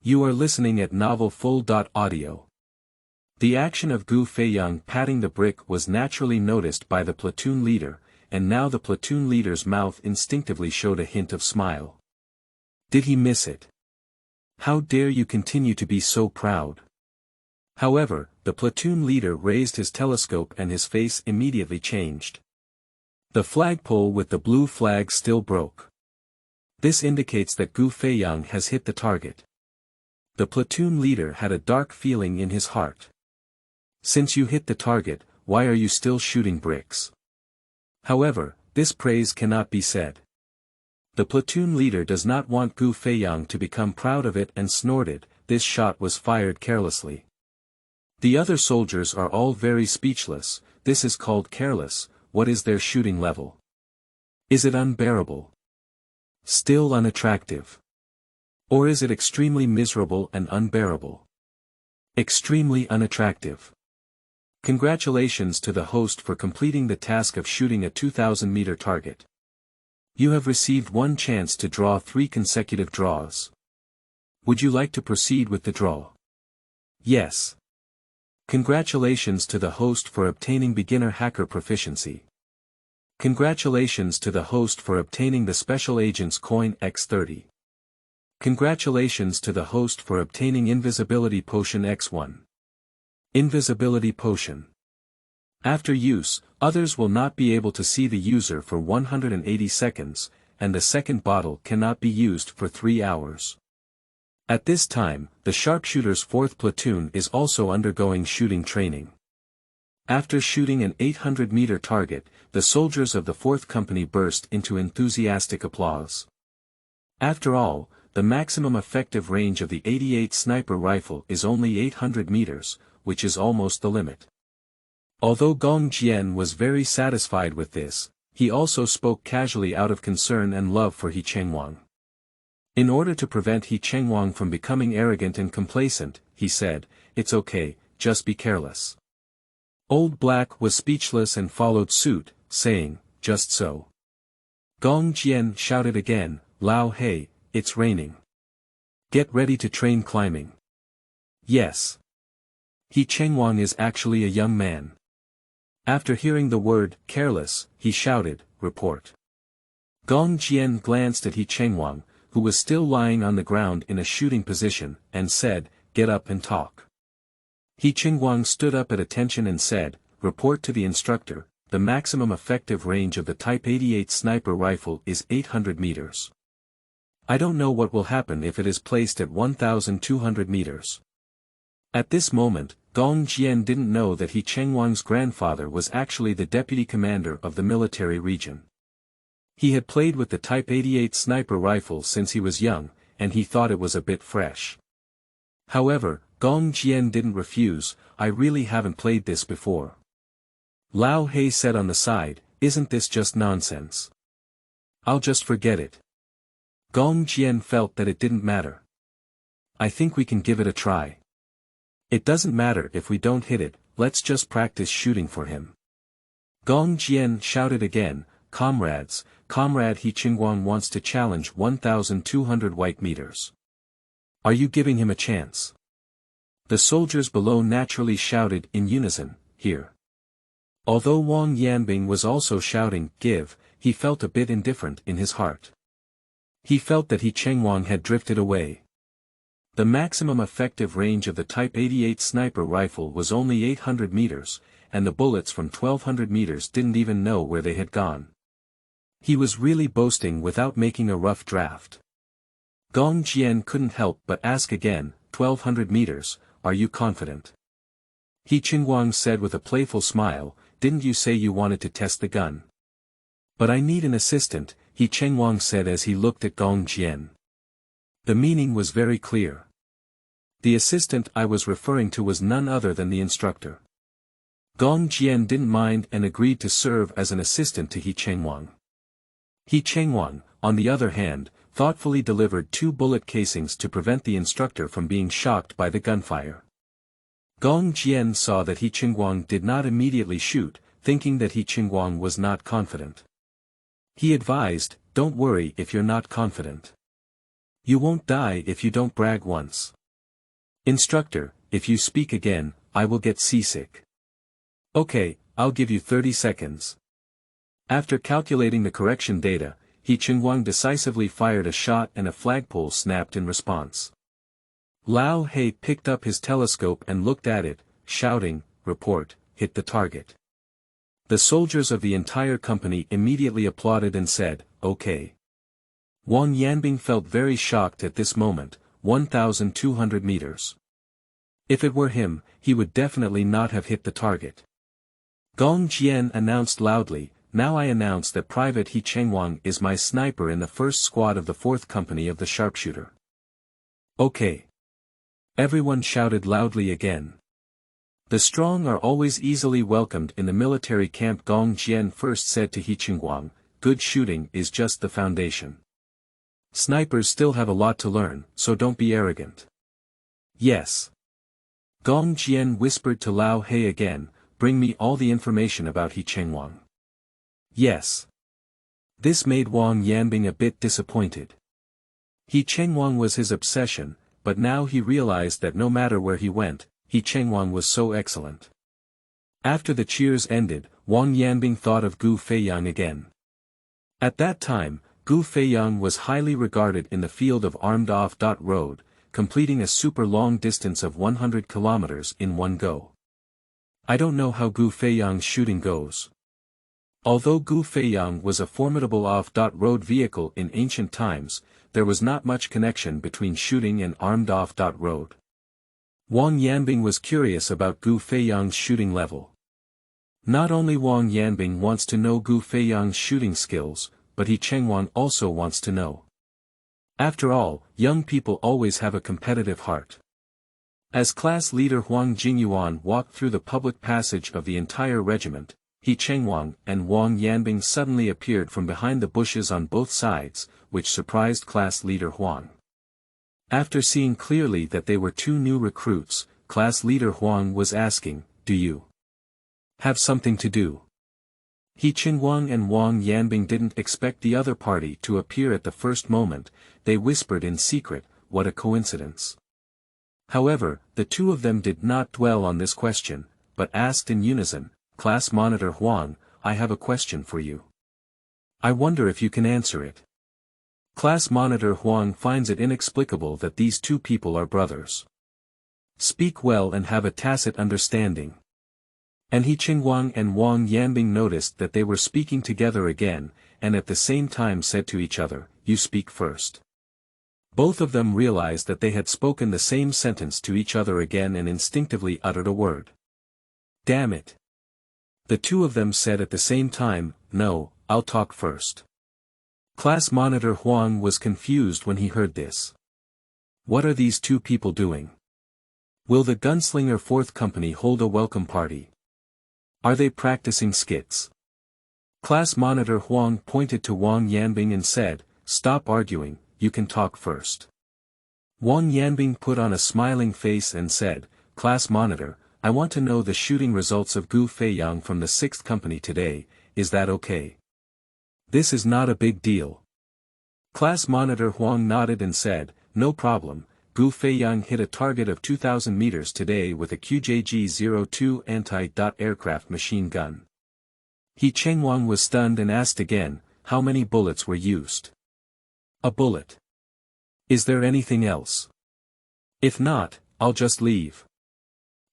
You are listening at novelfull.audio. The action of Gu Feiyang patting the brick was naturally noticed by the platoon leader, and now the platoon leader's mouth instinctively showed a hint of smile. Did he miss it? How dare you continue to be so proud? However, the platoon leader raised his telescope and his face immediately changed. The flagpole with the blue flag still broke. This indicates that Gu Feiyang has hit the target. The platoon leader had a dark feeling in his heart. Since you hit the target, why are you still shooting bricks? However, this praise cannot be said. The platoon leader does not want Gu Feiyang to become proud of it and snorted, this shot was fired carelessly. The other soldiers are all very speechless, this is called careless, what is their shooting level? Is it unbearable? Still unattractive? Or is it extremely miserable and unbearable? Extremely unattractive. Congratulations to the host for completing the task of shooting a 2,000-meter target. You have received one chance to draw 3 consecutive draws. Would you like to proceed with the draw? Yes. Congratulations to the host for obtaining beginner hacker proficiency. Congratulations to the host for obtaining the Special Agent's Coin X30. Congratulations to the host for obtaining Invisibility Potion X1. Invisibility Potion. After use, others will not be able to see the user for 180 seconds, and the second bottle cannot be used for 3 hours. At this time, the sharpshooters' 4th platoon is also undergoing shooting training. After shooting an 800-meter target, the soldiers of the 4th company burst into enthusiastic applause. After all, the maximum effective range of the 88 sniper rifle is only 800 meters, which is almost the limit. Although Gong Jian was very satisfied with this, he also spoke casually out of concern and love for He Chengwang. In order to prevent He Chengwang from becoming arrogant and complacent, he said, "It's okay, just be careless." Old Black was speechless and followed suit, saying, "Just so." Gong Jian shouted again, "Lao He, it's raining. Get ready to train climbing." Yes. He Chengwang is actually a young man. After hearing the word, careless, he shouted, "Report." Gong Jian glanced at He Chengwang, who was still lying on the ground in a shooting position, and said, "Get up and talk." He Chengwang stood up at attention and said, "Report to the instructor, the maximum effective range of the Type 88 sniper rifle is 800 meters. I don't know what will happen if it is placed at 1,200 meters. At this moment, Gong Jian didn't know that He Chengwang's grandfather was actually the deputy commander of the military region. He had played with the Type 88 sniper rifle since he was young, and he thought it was a bit fresh. However, Gong Jian didn't refuse, "I really haven't played this before." Lao He said on the side, "Isn't this just nonsense? I'll just forget it." Gong Jian felt that it didn't matter. "I think we can give it a try. It doesn't matter if we don't hit it, let's just practice shooting for him." Gong Jian shouted again, "Comrades, Comrade He Chengwang wants to challenge 1,200 white meters. Are you giving him a chance?" The soldiers below naturally shouted in unison, "Here." Although Wang Yanbing was also shouting, "Give," he felt a bit indifferent in his heart. He felt that He Chengwang had drifted away. The maximum effective range of the Type 88 sniper rifle was only 800 meters, and the bullets from 1,200 meters didn't even know where they had gone. He was really boasting without making a rough draft. Gong Jian couldn't help but ask again, 1,200 meters, are you confident? He Chengwang said with a playful smile, "Didn't you say you wanted to test the gun?" "But I need an assistant," He Chengwang said as he looked at Gong Jian. The meaning was very clear. The assistant I was referring to was none other than the instructor. Gong Jian didn't mind and agreed to serve as an assistant to He Chengwang. He Chengwang, on the other hand, thoughtfully delivered 2 bullet casings to prevent the instructor from being shocked by the gunfire. Gong Jian saw that He Chengwang did not immediately shoot, thinking that He Chengwang was not confident. He advised, "Don't worry if you're not confident. You won't die if you don't brag once. Instructor, if you speak again, I will get seasick." "Okay, I'll give you 30 seconds. After calculating the correction data, He Chengwang decisively fired a shot and a flagpole snapped in response. Lao He picked up his telescope and looked at it, shouting, "Report, hit the target." The soldiers of the entire company immediately applauded and said, "Okay." Wang Yanbing felt very shocked at this moment, 1,200 meters. If it were him, he would definitely not have hit the target. Gong Jian announced loudly, "Now I announce that Private He Chengwang is my sniper in the first squad of the 4th Company of the Sharpshooter." "Okay." Everyone shouted loudly again. The strong are always easily welcomed in the military camp. Gong Jian first said to He Chengwang, "Good shooting is just the foundation. Snipers still have a lot to learn, so don't be arrogant." "Yes." Gong Jian whispered to Lao He again, "Bring me all the information about He Chengwang." "Yes." This made Wang Yanbing a bit disappointed. He Chengwang was his obsession, but now he realized that no matter where he went, He Chengwang was so excellent. After the cheers ended, Wang Yanbing thought of Gu Feiyang again. At that time, Gu Feiyang was highly regarded in the field of armed off-road, completing a super long distance of 100 kilometers in one go. I don't know how Gu Feiyang's shooting goes. Although Gu Feiyang was a formidable off-road vehicle in ancient times, there was not much connection between shooting and armed off-road. Wang Yanbing was curious about Gu Feiyang's shooting level. Not only Wang Yanbing wants to know Gu Feiyang's shooting skills, but He Chengwang also wants to know. After all, young people always have a competitive heart. As class leader Huang Jingyuan walked through the public passage of the entire regiment, He Chengwang and Wang Yanbing suddenly appeared from behind the bushes on both sides, which surprised class leader Huang. After seeing clearly that they were two new recruits, class leader Huang was asking, "Do you have something to do?" He Chengwang and Wang Yanbing didn't expect the other party to appear at the first moment. They whispered in secret, "What a coincidence." However, the two of them did not dwell on this question, but asked in unison, "Class Monitor Huang, I have a question for you. I wonder if you can answer it." Class Monitor Huang finds it inexplicable that these two people are brothers. Speak well and have a tacit understanding. And He Chengwang and Wang Yanbing noticed that they were speaking together again, and at the same time said to each other, "You speak first." Both of them realized that they had spoken the same sentence to each other again and instinctively uttered a word. "Damn it." The two of them said at the same time, "No, I'll talk first." Class Monitor Huang was confused when he heard this. What are these two people doing? Will the Gunslinger 4th Company hold a welcome party? Are they practicing skits? Class Monitor Huang pointed to Wang Yanbing and said, "Stop arguing, you can talk first." Wang Yanbing put on a smiling face and said, "Class Monitor, I want to know the shooting results of Gu Feiyang from the 6th Company today, is that okay?" "This is not a big deal." Class Monitor Huang nodded and said, "No problem, Gu Feiyang hit a target of 2,000 meters today with a QJG-02 anti-aircraft machine gun." He Chengwang was stunned and asked again, "How many bullets were used?" "A bullet. Is there anything else? If not, I'll just leave."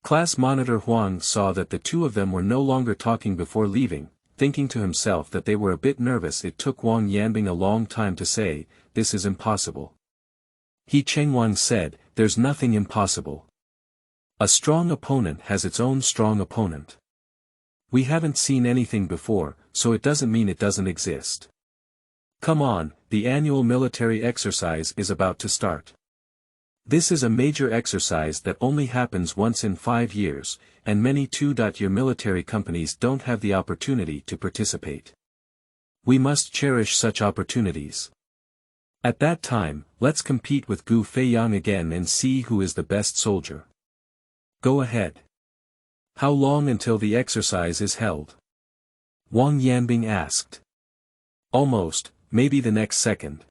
Class Monitor Huang saw that the two of them were no longer talking before leaving. Thinking to himself that they were a bit nervous, it took Wang Yanbing a long time to say, "This is impossible." He Chengwang said, "There's nothing impossible. A strong opponent has its own strong opponent. We haven't seen anything before, so it doesn't mean it doesn't exist. Come on, the annual military exercise is about to start. This is a major exercise that only happens once in 5 years, and many two-year military companies don't have the opportunity to participate. We must cherish such opportunities. At that time, let's compete with Gu Feiyang again and see who is the best soldier. Go ahead. How long until the exercise is held?" Wang Yanbing asked. "Almost, maybe the next second."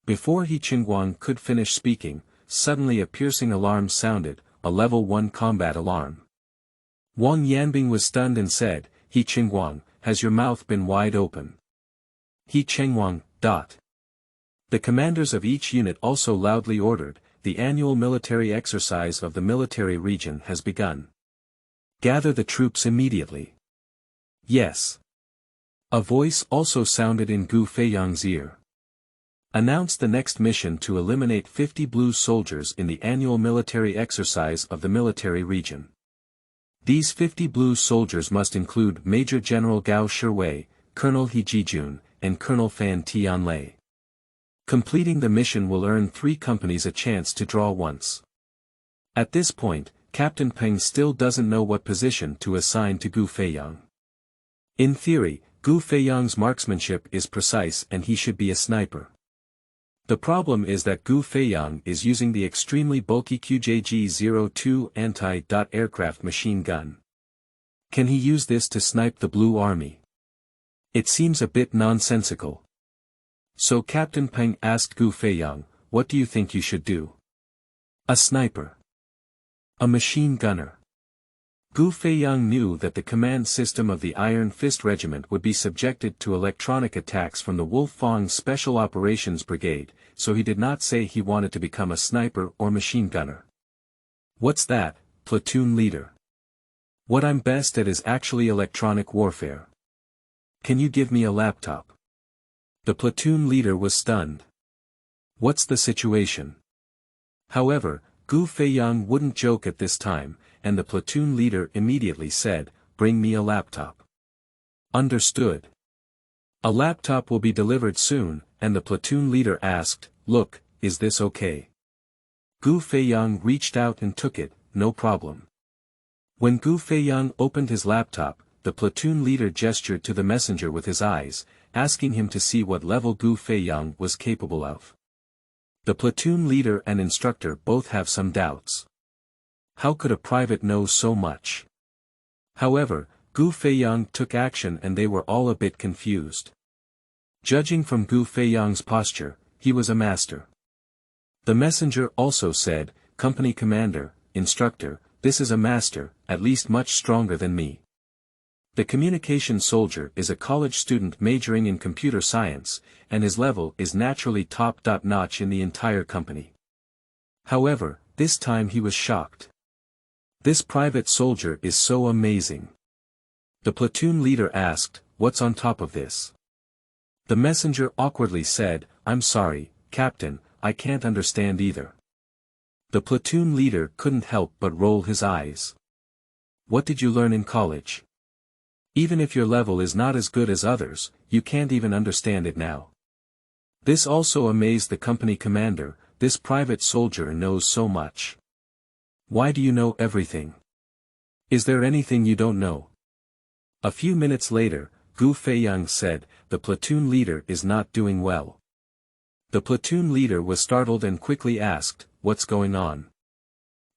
Before He Chengwang could finish speaking, suddenly a piercing alarm sounded, a level 1 combat alarm. Wang Yanbing was stunned and said, "He Chengwang, has your mouth been wide open?" He Chengwang, The commanders of each unit also loudly ordered, "The annual military exercise of the military region has begun. Gather the troops immediately." "Yes." A voice also sounded in Gu Feiyang's ear. "Announce the next mission to eliminate 50 blue soldiers in the annual military exercise of the military region. These 50 blue soldiers must include Major General Gao Shiwei, Colonel He Jijun, and Colonel Fan Tianlei. Completing the mission will earn 3 companies a chance to draw once." At this point, Captain Peng still doesn't know what position to assign to Gu Feiyang. In theory, Gu Feiyang's marksmanship is precise and he should be a sniper. The problem is that Gu Feiyang is using the extremely bulky QJG-02 anti-aircraft machine gun. Can he use this to snipe the Blue Army? It seems a bit nonsensical. So Captain Peng asked Gu Feiyang, "What do you think you should do?" "A sniper. A machine gunner." Gu Feiyang knew that the command system of the Iron Fist Regiment would be subjected to electronic attacks from the Wolfang Special Operations Brigade, so he did not say he wanted to become a sniper or machine gunner. "What's that, platoon leader? What I'm best at is actually electronic warfare. Can you give me a laptop?" The platoon leader was stunned. What's the situation? However, Gu Feiyang wouldn't joke at this time, and the platoon leader immediately said, "Bring me a laptop." Understood. A laptop will be delivered soon, and the platoon leader asked, Look, is this okay? Gu Feiyang reached out and took it, no problem. When Gu Feiyang opened his laptop, the platoon leader gestured to the messenger with his eyes, asking him to see what level Gu Feiyang was capable of. The platoon leader and instructor both have some doubts. How could a private know so much? However, Gu Feiyang took action and they were all a bit confused. Judging from Gu Feiyang's posture, he was a master. The messenger also said, "Company commander, instructor, this is a master, at least much stronger than me." The communication soldier is a college student majoring in computer science, and his level is naturally top-notch in the entire company. However, this time he was shocked. This private soldier is so amazing. The platoon leader asked, "What's on top of this?" The messenger awkwardly said, "I'm sorry, Captain, I can't understand either." The platoon leader couldn't help but roll his eyes. What did you learn in college? Even if your level is not as good as others, you can't even understand it now. This also amazed the company commander. This private soldier knows so much. Why do you know everything? Is there anything you don't know? A few minutes later, Gu Feiyang said, "The platoon leader is not doing well." The platoon leader was startled and quickly asked, "What's going on?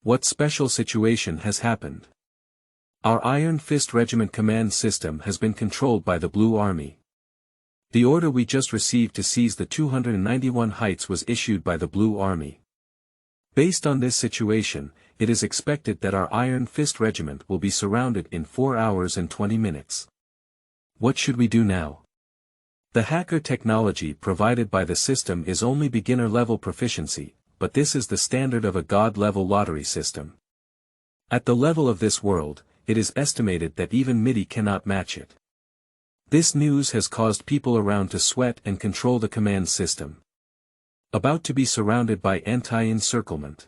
What special situation has happened?" "Our Iron Fist Regiment command system has been controlled by the Blue Army. The order we just received to seize the 291 Heights was issued by the Blue Army. Based on this situation, it is expected that our Iron Fist Regiment will be surrounded in 4 hours and 20 minutes. What should we do now?" The hacker technology provided by the system is only beginner-level proficiency, but this is the standard of a god-level lottery system. At the level of this world, it is estimated that even MIDI cannot match it. This news has caused people around to sweat and control the command system. About to be surrounded by anti-encirclement.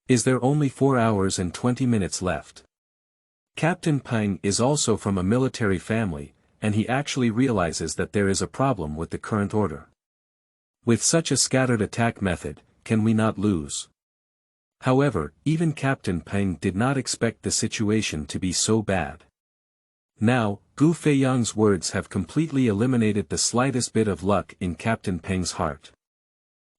Is there only 4 hours and 20 minutes left? Captain Peng is also from a military family, and he actually realizes that there is a problem with the current order. With such a scattered attack method, can we not lose? However, even Captain Peng did not expect the situation to be so bad. Now, Gu Feiyang's words have completely eliminated the slightest bit of luck in Captain Peng's heart.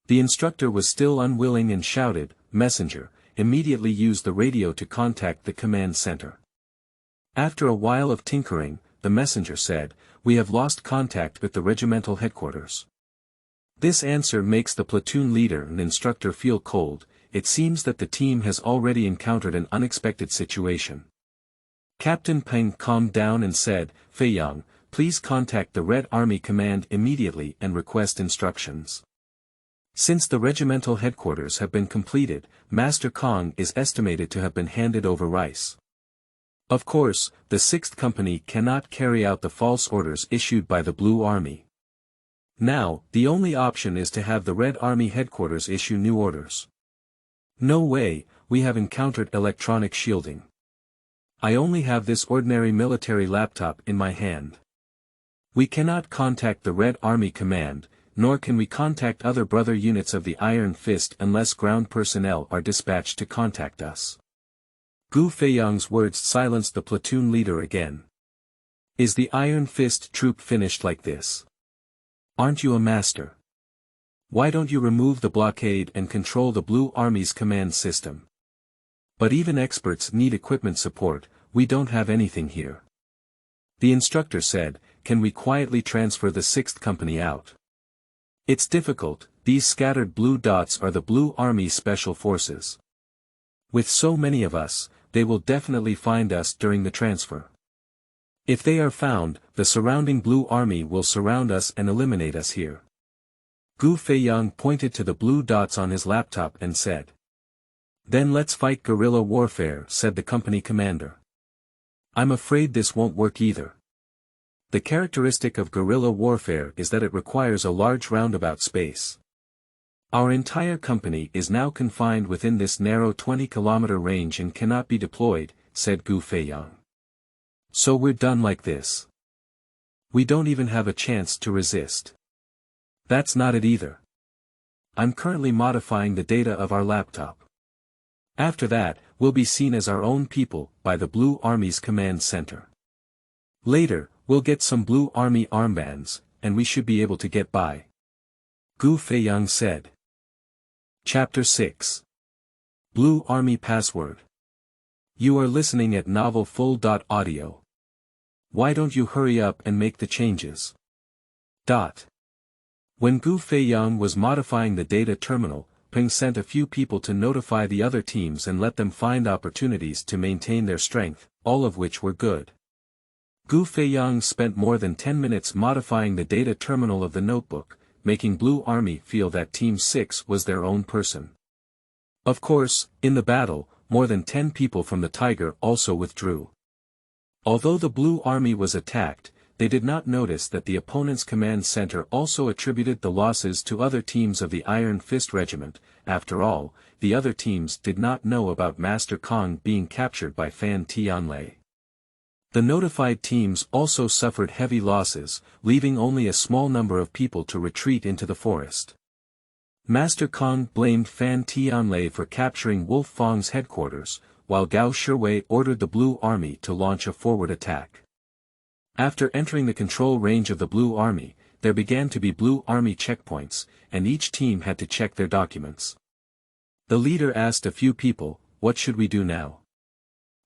The instructor was still unwilling and shouted, "Messenger, immediately use the radio to contact the command center." After a while of tinkering, the messenger said, "We have lost contact with the regimental headquarters." This answer makes the platoon leader and instructor feel cold. It seems that the team has already encountered an unexpected situation. Captain Peng calmed down and said, "Feiyang, please contact the Red Army Command immediately and request instructions." Since the regimental headquarters have been completed, Master Kong is estimated to have been handed over rice. Of course, the 6th Company cannot carry out the false orders issued by the Blue Army. Now, the only option is to have the Red Army headquarters issue new orders. No way, we have encountered electronic shielding. I only have this ordinary military laptop in my hand. We cannot contact the Red Army Command, nor can we contact other brother units of the Iron Fist unless ground personnel are dispatched to contact us. Gu Feiyang's words silenced the platoon leader again. Is the Iron Fist troop finished like this? Aren't you a master? Why don't you remove the blockade and control the Blue Army's command system? But even experts need equipment support, we don't have anything here. The instructor said, "Can we quietly transfer the 6th Company out?" It's difficult, these scattered blue dots are the Blue Army Special Forces. With so many of us, they will definitely find us during the transfer. If they are found, the surrounding Blue Army will surround us and eliminate us here. Gu Feiyang pointed to the blue dots on his laptop and said. "Then let's fight guerrilla warfare," said the company commander. "I'm afraid this won't work either. The characteristic of guerrilla warfare is that it requires a large roundabout space. Our entire company is now confined within this narrow 20-kilometer range and cannot be deployed," said Gu Feiyang. "So we're done like this. We don't even have a chance to resist." "That's not it either. I'm currently modifying the data of our laptop. After that, we'll be seen as our own people, by the Blue Army's command center. Later, we'll get some Blue Army armbands, and we should be able to get by. Gu Feiyang said. Chapter 6. Blue Army Password. You are listening at Novel Full.audio. Why don't you hurry up and make the changes? When Gu Feiyang was modifying the data terminal, Peng sent a few people to notify the other teams and let them find opportunities to maintain their strength, all of which were good. Gu Feiyang spent more than 10 minutes modifying the data terminal of the notebook, making Blue Army feel that Team 6 was their own person. Of course, in the battle, more than 10 people from the Tiger also withdrew. Although the Blue Army was attacked, they did not notice that the opponent's command center also attributed the losses to other teams of the Iron Fist Regiment. After all, the other teams did not know about Master Kong being captured by Fan Tianlei. The notified teams also suffered heavy losses, leaving only a small number of people to retreat into the forest. Master Kong blamed Fan Tianlei for capturing Wolf Fang's headquarters, while Gao Shiwei ordered the Blue Army to launch a forward attack. After entering the control range of the Blue Army, there began to be Blue Army checkpoints, and each team had to check their documents. The leader asked a few people, "What should we do now?"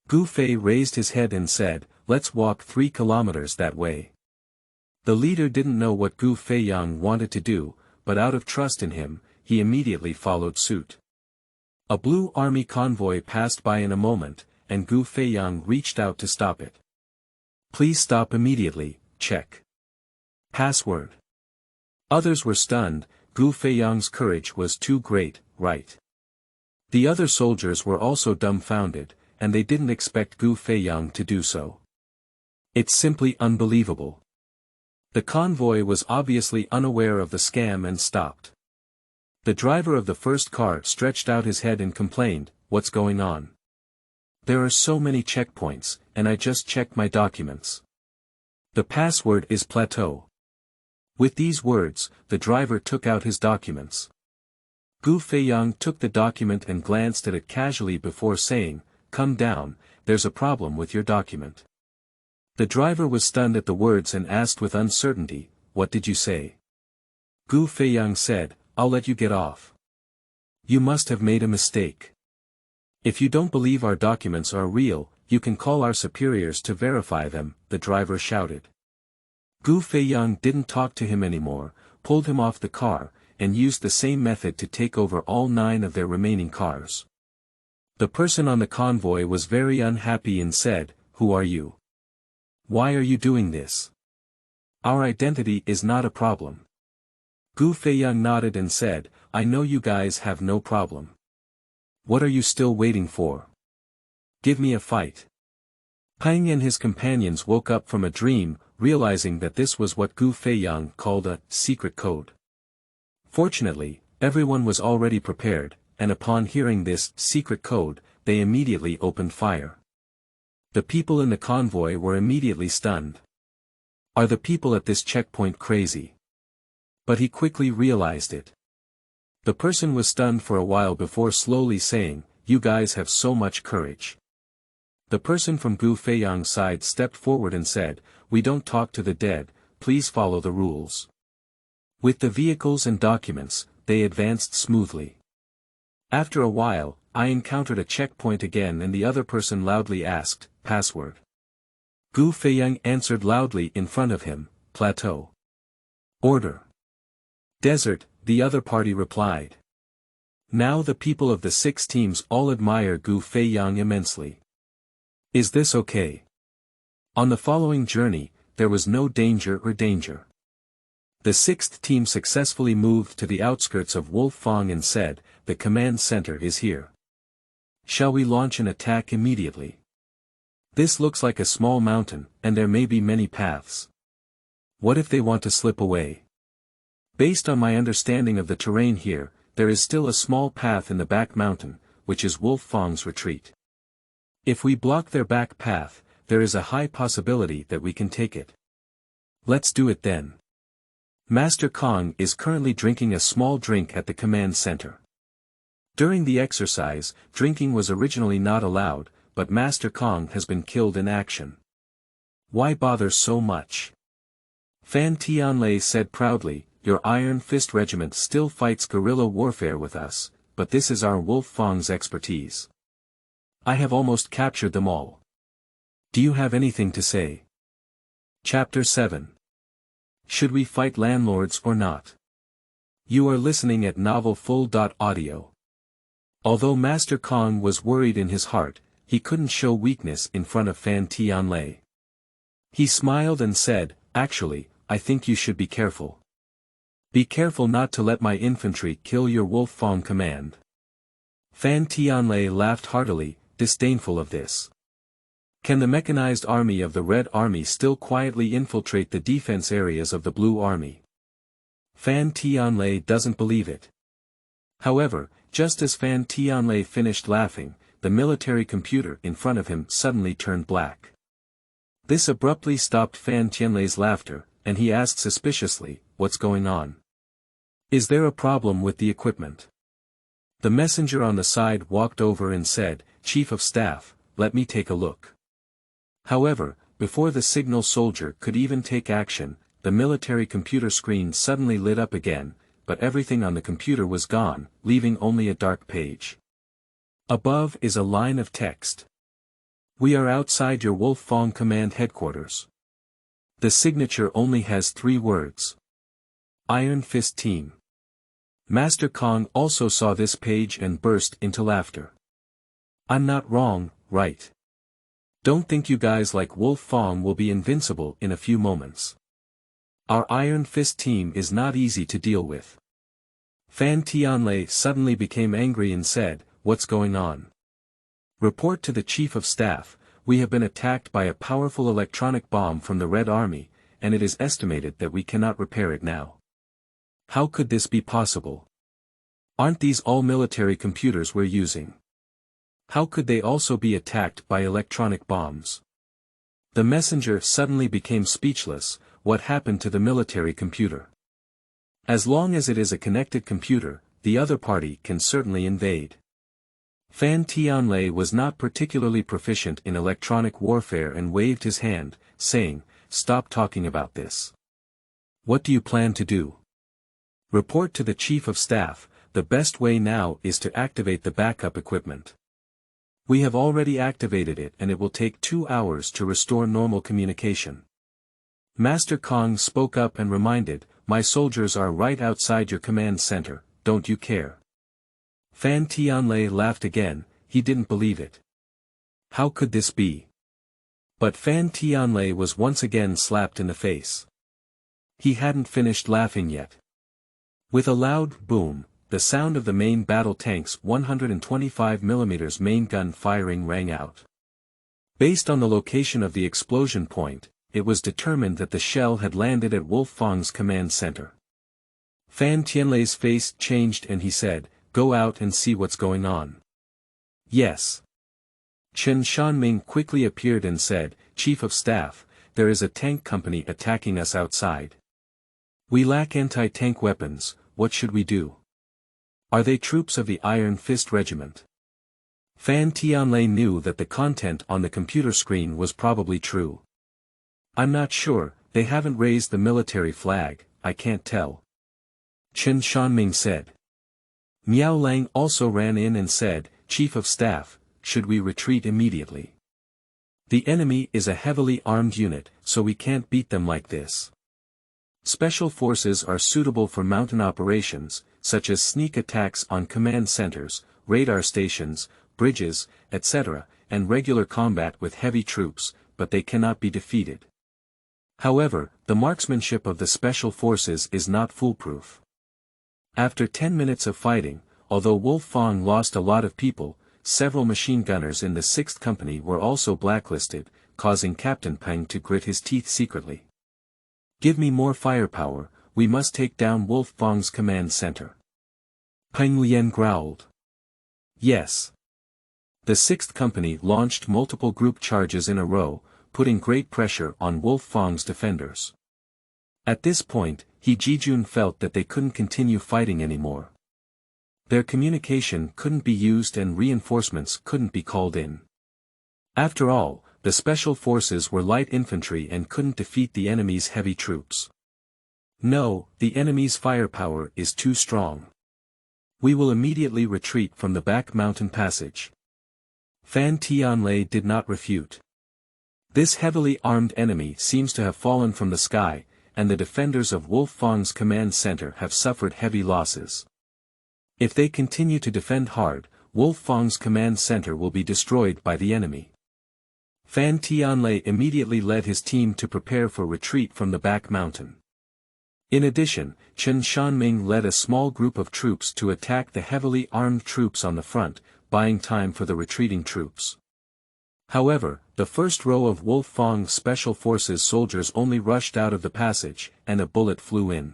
Gu Fei raised his head and said, "Let's walk 3 kilometers that way." The leader didn't know what Gu Feiyang wanted to do, but out of trust in him, he immediately followed suit. A Blue Army convoy passed by in a moment, and Gu Feiyang reached out to stop it. "Please stop immediately, check. Password." Others were stunned. Gu Feiyang's courage was too great, right? The other soldiers were also dumbfounded, and they didn't expect Gu Feiyang to do so. It's simply unbelievable. The convoy was obviously unaware of the scam and stopped. The driver of the first car stretched out his head and complained, "What's going on? There are so many checkpoints, and I just checked my documents. The password is plateau." With these words, the driver took out his documents. Gu Feiyang took the document and glanced at it casually before saying, "Come down, there's a problem with your document." The driver was stunned at the words and asked with uncertainty, "What did you say?" Gu Feiyang said, "I'll let you get off. You must have made a mistake. If you don't believe our documents are real, you can call our superiors to verify them," the driver shouted. Gu Feiyang didn't talk to him anymore, pulled him off the car, and used the same method to take over all 9 of their remaining cars. The person on the convoy was very unhappy and said, "Who are you? Why are you doing this? Our identity is not a problem." Gu Feiyang nodded and said, "I know you guys have no problem. What are you still waiting for? Give me a fight." Peng and his companions woke up from a dream, realizing that this was what Gu Feiyang called a secret code. Fortunately, everyone was already prepared, and upon hearing this secret code, they immediately opened fire. The people in the convoy were immediately stunned. Are the people at this checkpoint crazy? But he quickly realized it. The person was stunned for a while before slowly saying, "You guys have so much courage." The person from Gu Feiyang's side stepped forward and said, "We don't talk to the dead, please follow the rules." With the vehicles and documents, they advanced smoothly. After a while, I encountered a checkpoint again and the other person loudly asked, "Password?" Gu Feiyang answered loudly in front of him, "Plateau." "Order." "Desert," the other party replied. Now the people of the 6 teams all admire Gu Feiyang immensely. Is this okay? On the following journey, there was no danger. The 6th team successfully moved to the outskirts of Wolf Fang and said, "The command center is here. Shall we launch an attack immediately? This looks like a small mountain, and there may be many paths. What if they want to slip away? Based on my understanding of the terrain here, there is still a small path in the back mountain, which is Wolf Fang's retreat. If we block their back path, there is a high possibility that we can take it. Let's do it then." Master Kong is currently drinking a small drink at the command center. During the exercise, drinking was originally not allowed, but Master Kong has been killed in action. Why bother so much? Fan Tianlei said proudly, your Iron Fist regiment still fights guerrilla warfare with us, but this is our Wolf Fang's expertise. I have almost captured them all. Do you have anything to say? Chapter 7. Should we fight landlords or not? You are listening at novelfull.audio. Although Master Kong was worried in his heart, he couldn't show weakness in front of Fan Tianlei. He smiled and said, actually, I think you should be careful. Be careful not to let my infantry kill your Wolf Fang command. Fan Tianlei laughed heartily, disdainful of this. Can the mechanized army of the Red Army still quietly infiltrate the defense areas of the Blue Army? Fan Tianlei doesn't believe it. However, just as Fan Tianlei finished laughing, the military computer in front of him suddenly turned black. This abruptly stopped Fan Tianlei's laughter, and he asked suspiciously, what's going on? Is there a problem with the equipment? The messenger on the side walked over and said, Chief of Staff, let me take a look. However, before the signal soldier could even take action, the military computer screen suddenly lit up again, but everything on the computer was gone, leaving only a dark page. Above is a line of text. We are outside your Wolf Fang command headquarters. The signature only has 3 words. Iron Fist Team. Master Kong also saw this page and burst into laughter. I'm not wrong, right? Don't think you guys like Wolf Fang will be invincible in a few moments. Our Iron Fist team is not easy to deal with. Fan Tianlei suddenly became angry and said, what's going on? Report to the Chief of Staff, we have been attacked by a powerful electronic bomb from the Red Army, and it is estimated that we cannot repair it now. How could this be possible? Aren't these all military computers we're using? How could they also be attacked by electronic bombs? The messenger suddenly became speechless. What happened to the military computer? As long as it is a connected computer, the other party can certainly invade. Fan Tianlei was not particularly proficient in electronic warfare and waved his hand, saying, stop talking about this. What do you plan to do? Report to the Chief of Staff, the best way now is to activate the backup equipment. We have already activated it and it will take 2 hours to restore normal communication. Master Kong spoke up and reminded, my soldiers are right outside your command center, don't you care? Fan Tianlei laughed again, he didn't believe it. How could this be? But Fan Tianlei was once again slapped in the face. He hadn't finished laughing yet. With a loud boom, the sound of the main battle tank's 125mm main gun firing rang out. Based on the location of the explosion point, it was determined that the shell had landed at Wolf Fang's command center. Fan Tianlei's face changed and he said, go out and see what's going on. Yes. Chen Shanming quickly appeared and said, Chief of Staff, there is a tank company attacking us outside. We lack anti-tank weapons, what should we do? Are they troops of the Iron Fist Regiment? Fan Tianlei knew that the content on the computer screen was probably true. I'm not sure, they haven't raised the military flag, I can't tell. Chen Shanming said. Miao Lang also ran in and said, Chief of Staff, should we retreat immediately? The enemy is a heavily armed unit, so we can't beat them like this. Special forces are suitable for mountain operations, such as sneak attacks on command centers, radar stations, bridges, etc., and regular combat with heavy troops, but they cannot be defeated. However, the marksmanship of the special forces is not foolproof. After 10 minutes of fighting, although Wolf Fang lost a lot of people, several machine gunners in the 6th Company were also blacklisted, causing Captain Peng to grit his teeth secretly. Give me more firepower, we must take down Wolf Fang's command center. Peng Lien growled. Yes. The 6th Company launched multiple group charges in a row, putting great pressure on Wolf Fang's defenders. At this point, He Jijun felt that they couldn't continue fighting anymore. Their communication couldn't be used and reinforcements couldn't be called in. After all, the special forces were light infantry and couldn't defeat the enemy's heavy troops. No, the enemy's firepower is too strong. We will immediately retreat from the back mountain passage. Fan Tianlei did not refute. This heavily armed enemy seems to have fallen from the sky, and the defenders of Wolf Fang's command center have suffered heavy losses. If they continue to defend hard, Wolf Fang's command center will be destroyed by the enemy. Fan Tianlei immediately led his team to prepare for retreat from the back mountain. In addition, Chen Shanming led a small group of troops to attack the heavily armed troops on the front, buying time for the retreating troops. However, the first row of Wolf Fang's special forces soldiers only rushed out of the passage, and a bullet flew in.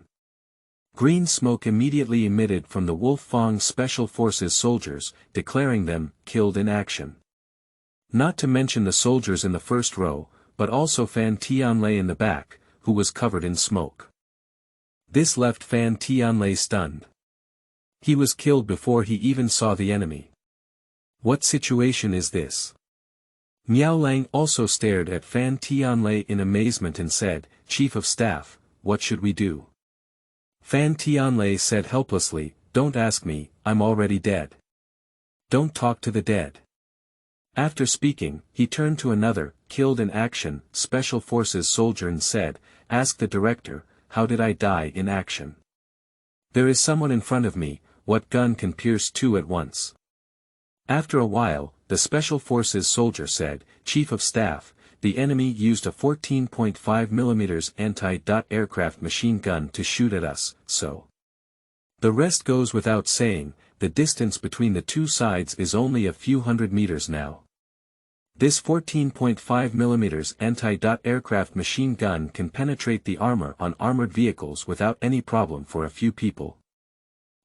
Green smoke immediately emitted from the Wolf Fang special forces soldiers, declaring them killed in action. Not to mention the soldiers in the first row, but also Fan Tianlei in the back, who was covered in smoke. This left Fan Tianlei stunned. He was killed before he even saw the enemy. What situation is this? Miao Lang also stared at Fan Tianlei in amazement and said, "Chief of Staff, what should we do?" Fan Tianlei said helplessly, "Don't ask me, I'm already dead. Don't talk to the dead." After speaking, he turned to another, killed in action, special forces soldier and said, "Ask the director, how did I die in action? There is someone in front of me, what gun can pierce two at once?" After a while, the special forces soldier said, "Chief of Staff, the enemy used a 14.5 mm anti-aircraft machine gun to shoot at us, so. The rest goes without saying, the distance between the two sides is only a few hundred meters now. This 14.5 mm anti-aircraft machine gun can penetrate the armor on armored vehicles without any problem for a few people."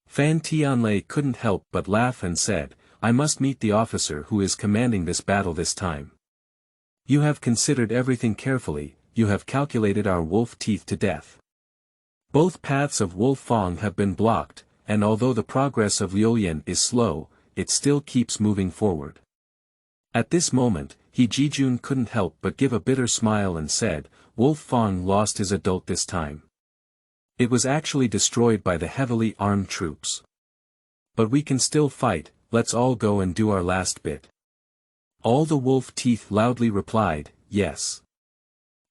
Fan Tianlei couldn't help but laugh and said, "I must meet the officer who is commanding this battle this time. You have considered everything carefully, you have calculated our wolf teeth to death. Both paths of Wolf Fang have been blocked, and although the progress of Liuyan is slow, it still keeps moving forward." At this moment, He Jijun couldn't help but give a bitter smile and said, "Wolf Fang lost his adult this time. It was actually destroyed by the heavily armed troops. But we can still fight, let's all go and do our last bit." All the wolf teeth loudly replied, "Yes."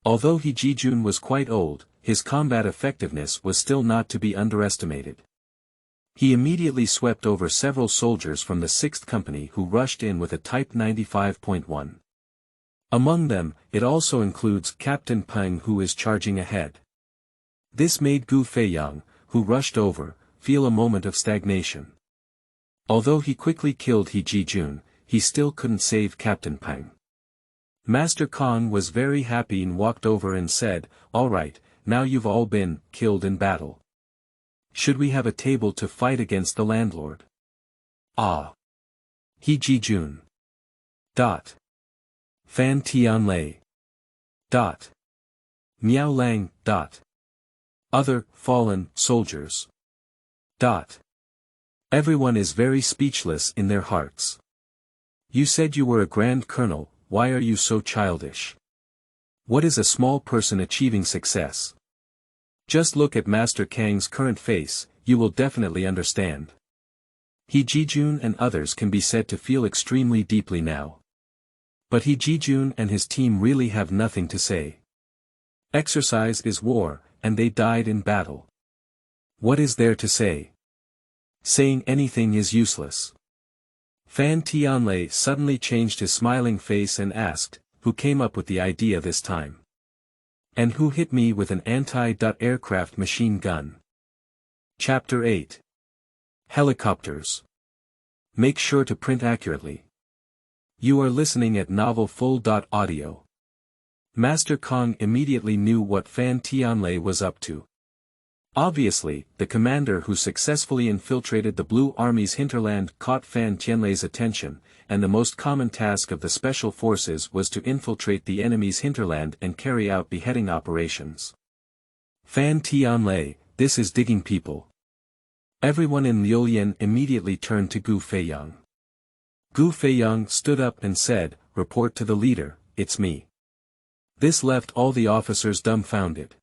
Although He Jijun was quite old, his combat effectiveness was still not to be underestimated. He immediately swept over several soldiers from the 6th Company who rushed in with a Type 95.1. Among them, it also includes Captain Peng who is charging ahead. This made Gu Feiyang, who rushed over, feel a moment of stagnation. Although he quickly killed He Jijun, he still couldn't save Captain Peng. Master Kong was very happy and walked over and said, "All right, now you've all been killed in battle. Should we have a table to fight against the landlord?" "Ah. He Jijun. Fan Tianlei. Miao Lang. Other, fallen, soldiers. Everyone is very speechless in their hearts. You said you were a grand colonel, why are you so childish? What is a small person achieving success? Just look at Master Kang's current face, you will definitely understand. He Jijun and others can be said to feel extremely deeply now. But He Jijun and his team really have nothing to say. Exercise is war, and they died in battle. What is there to say? Saying anything is useless." Fan Tianlei suddenly changed his smiling face and asked, "Who came up with the idea this time? And who hit me with an anti-aircraft machine gun?" Chapter 8. Helicopters. Make sure to print accurately. You are listening at novelfull.audio. Master Kong immediately knew what Fan Tianlei was up to. Obviously, the commander who successfully infiltrated the Blue Army's hinterland caught Fan Tianlei's attention, and the most common task of the special forces was to infiltrate the enemy's hinterland and carry out beheading operations. Fan Tianlei, this is digging people. Everyone in Liulian immediately turned to Gu Feiyang. Gu Feiyang stood up and said, report to the leader, it's me. This left all the officers dumbfounded.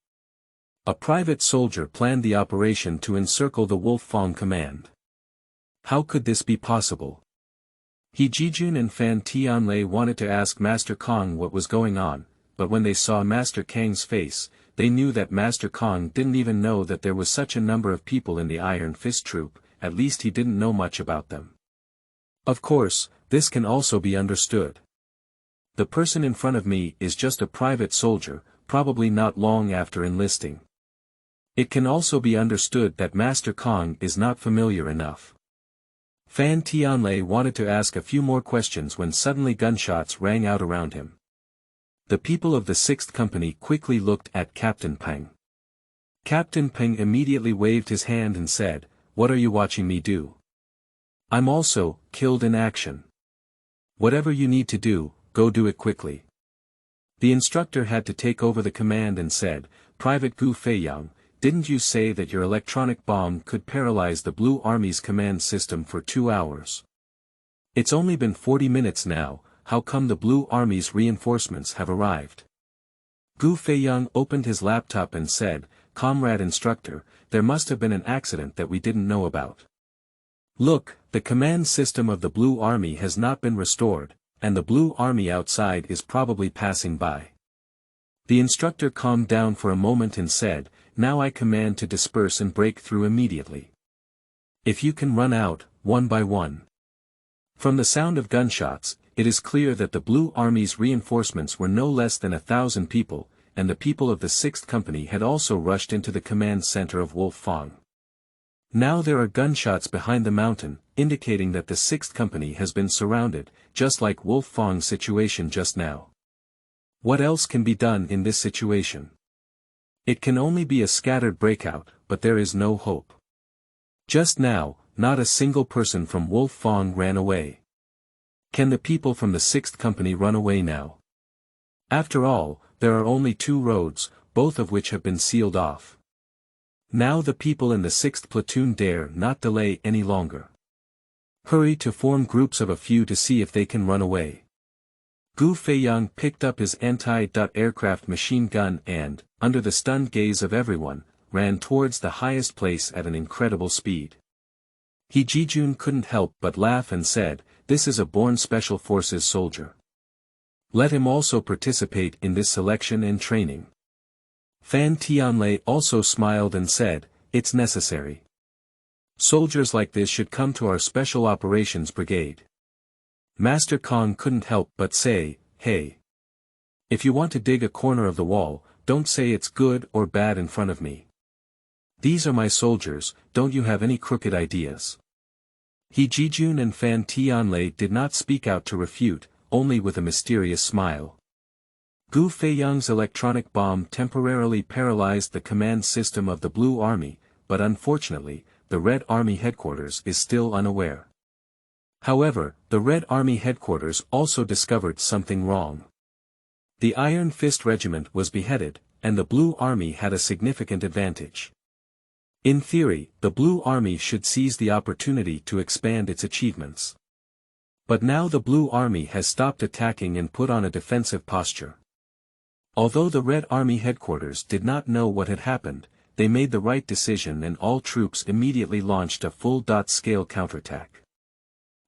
A private soldier planned the operation to encircle the Wolfang command. How could this be possible? He Jijun and Fan Tianlei wanted to ask Master Kong what was going on, but when they saw Master Kang's face, they knew that Master Kong didn't even know that there was such a number of people in the Iron Fist troop, at least he didn't know much about them. Of course, this can also be understood. The person in front of me is just a private soldier, probably not long after enlisting. It can also be understood that Master Kong is not familiar enough. Fan Tianlei wanted to ask a few more questions when suddenly gunshots rang out around him. The people of the 6th Company quickly looked at Captain Peng. Captain Peng immediately waved his hand and said, "What are you watching me do? I'm also killed in action. Whatever you need to do, go do it quickly." The instructor had to take over the command and said, "Private Gu Feiyang, didn't you say that your electronic bomb could paralyze the Blue Army's command system for 2 hours? It's only been 40 minutes now. How come the Blue Army's reinforcements have arrived?" Gu Feiyang opened his laptop and said, "Comrade instructor, there must have been an accident that we didn't know about. Look, the command system of the Blue Army has not been restored, and the Blue Army outside is probably passing by." The instructor calmed down for a moment and said, "Now I command to disperse and break through immediately. If you can run out, one by one." From the sound of gunshots, it is clear that the Blue Army's reinforcements were no less than 1,000 people, and the people of the 6th Company had also rushed into the command center of Wolfang. Now there are gunshots behind the mountain, indicating that the 6th Company has been surrounded, just like Wolfang's situation just now. What else can be done in this situation? It can only be a scattered breakout, but there is no hope. Just now, not a single person from Wolfang ran away. Can the people from the 6th Company run away now? After all, there are only 2 roads, both of which have been sealed off. Now the people in the 6th Platoon dare not delay any longer. Hurry to form groups of a few to see if they can run away. Gu Feiyang picked up his anti-aircraft machine gun and, under the stunned gaze of everyone, ran towards the highest place at an incredible speed. He Jijun couldn't help but laugh and said, "This is a born Special Forces soldier. Let him also participate in this selection and training." Fan Tianlei also smiled and said, "It's necessary. Soldiers like this should come to our Special Operations Brigade." Master Kong couldn't help but say, "Hey. If you want to dig a corner of the wall, don't say it's good or bad in front of me. These are my soldiers, don't you have any crooked ideas?" He Jijun and Fan Tianlei did not speak out to refute, only with a mysterious smile. Gu Feiyang's electronic bomb temporarily paralyzed the command system of the Blue Army, but unfortunately, the Red Army headquarters is still unaware. However, the Red Army headquarters also discovered something wrong. The Iron Fist Regiment was beheaded, and the Blue Army had a significant advantage. In theory, the Blue Army should seize the opportunity to expand its achievements. But now the Blue Army has stopped attacking and put on a defensive posture. Although the Red Army headquarters did not know what had happened, they made the right decision and all troops immediately launched a full-scale counterattack.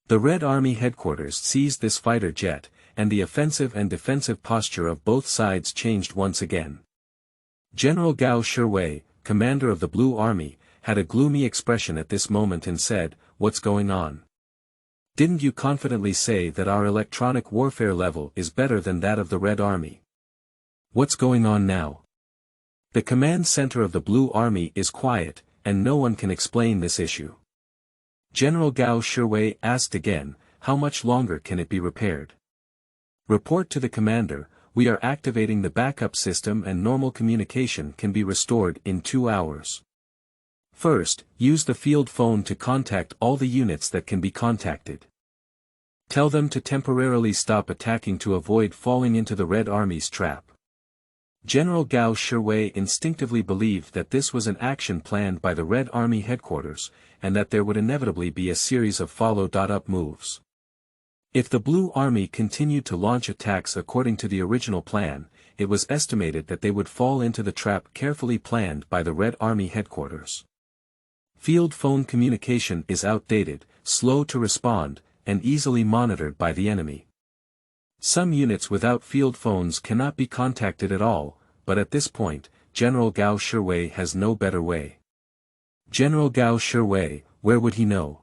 The Red Army headquarters seized this fighter jet, and the offensive and defensive posture of both sides changed once again. General Gao Shiwei, commander of the Blue Army, had a gloomy expression at this moment and said, "What's going on? Didn't you confidently say that our electronic warfare level is better than that of the Red Army? What's going on now?" The command center of the Blue Army is quiet, and no one can explain this issue. General Gao Shiwei asked again, "How much longer can it be repaired?" "Report to the commander, we are activating the backup system and normal communication can be restored in 2 hours. First, use the field phone to contact all the units that can be contacted. Tell them to temporarily stop attacking to avoid falling into the Red Army's trap. General Gao Shiwei instinctively believed that this was an action planned by the Red Army headquarters, and that there would inevitably be a series of follow-up moves. If the Blue Army continued to launch attacks according to the original plan, it was estimated that they would fall into the trap carefully planned by the Red Army headquarters. Field phone communication is outdated, slow to respond, and easily monitored by the enemy. Some units without field phones cannot be contacted at all, but at this point, General Gao Shiwei has no better way. General Gao Shiwei, where would he know?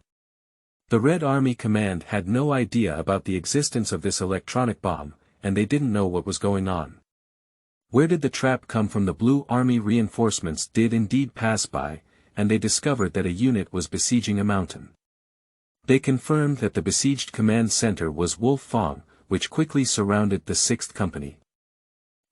The Red Army command had no idea about the existence of this electronic bomb, and they didn't know what was going on. Where did the trap come from? The Blue Army reinforcements did indeed pass by, and they discovered that a unit was besieging a mountain. They confirmed that the besieged command center was Wolf Fang, which quickly surrounded the 6th Company.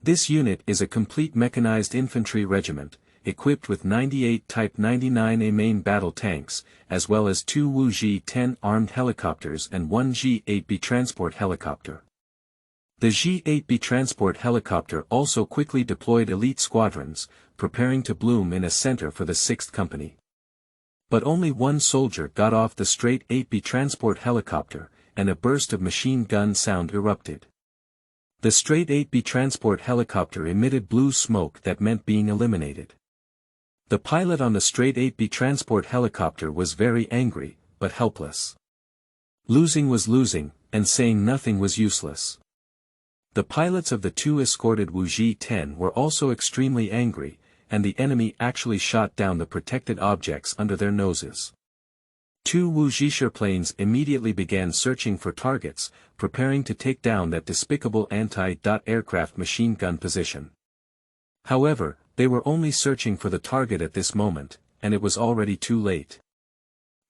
This unit is a complete mechanized infantry regiment, equipped with 98 Type 99A main battle tanks, as well as 2 Wu-10 armed helicopters and 1 G-8B transport helicopter. The G-8B transport helicopter also quickly deployed elite squadrons, preparing to bloom in a center for the 6th Company. But only one soldier got off the straight 8B transport helicopter, and a burst of machine gun sound erupted. The straight 8B transport helicopter emitted blue smoke that meant being eliminated. The pilot on the straight 8B transport helicopter was very angry, but helpless. Losing was losing, and saying nothing was useless. The pilots of the 2 escorted Wu-10 were also extremely angry, and the enemy actually shot down the protected objects under their noses. 2 Wu-10 planes immediately began searching for targets, preparing to take down that despicable anti-aircraft machine gun position. However, they were only searching for the target at this moment, and it was already too late.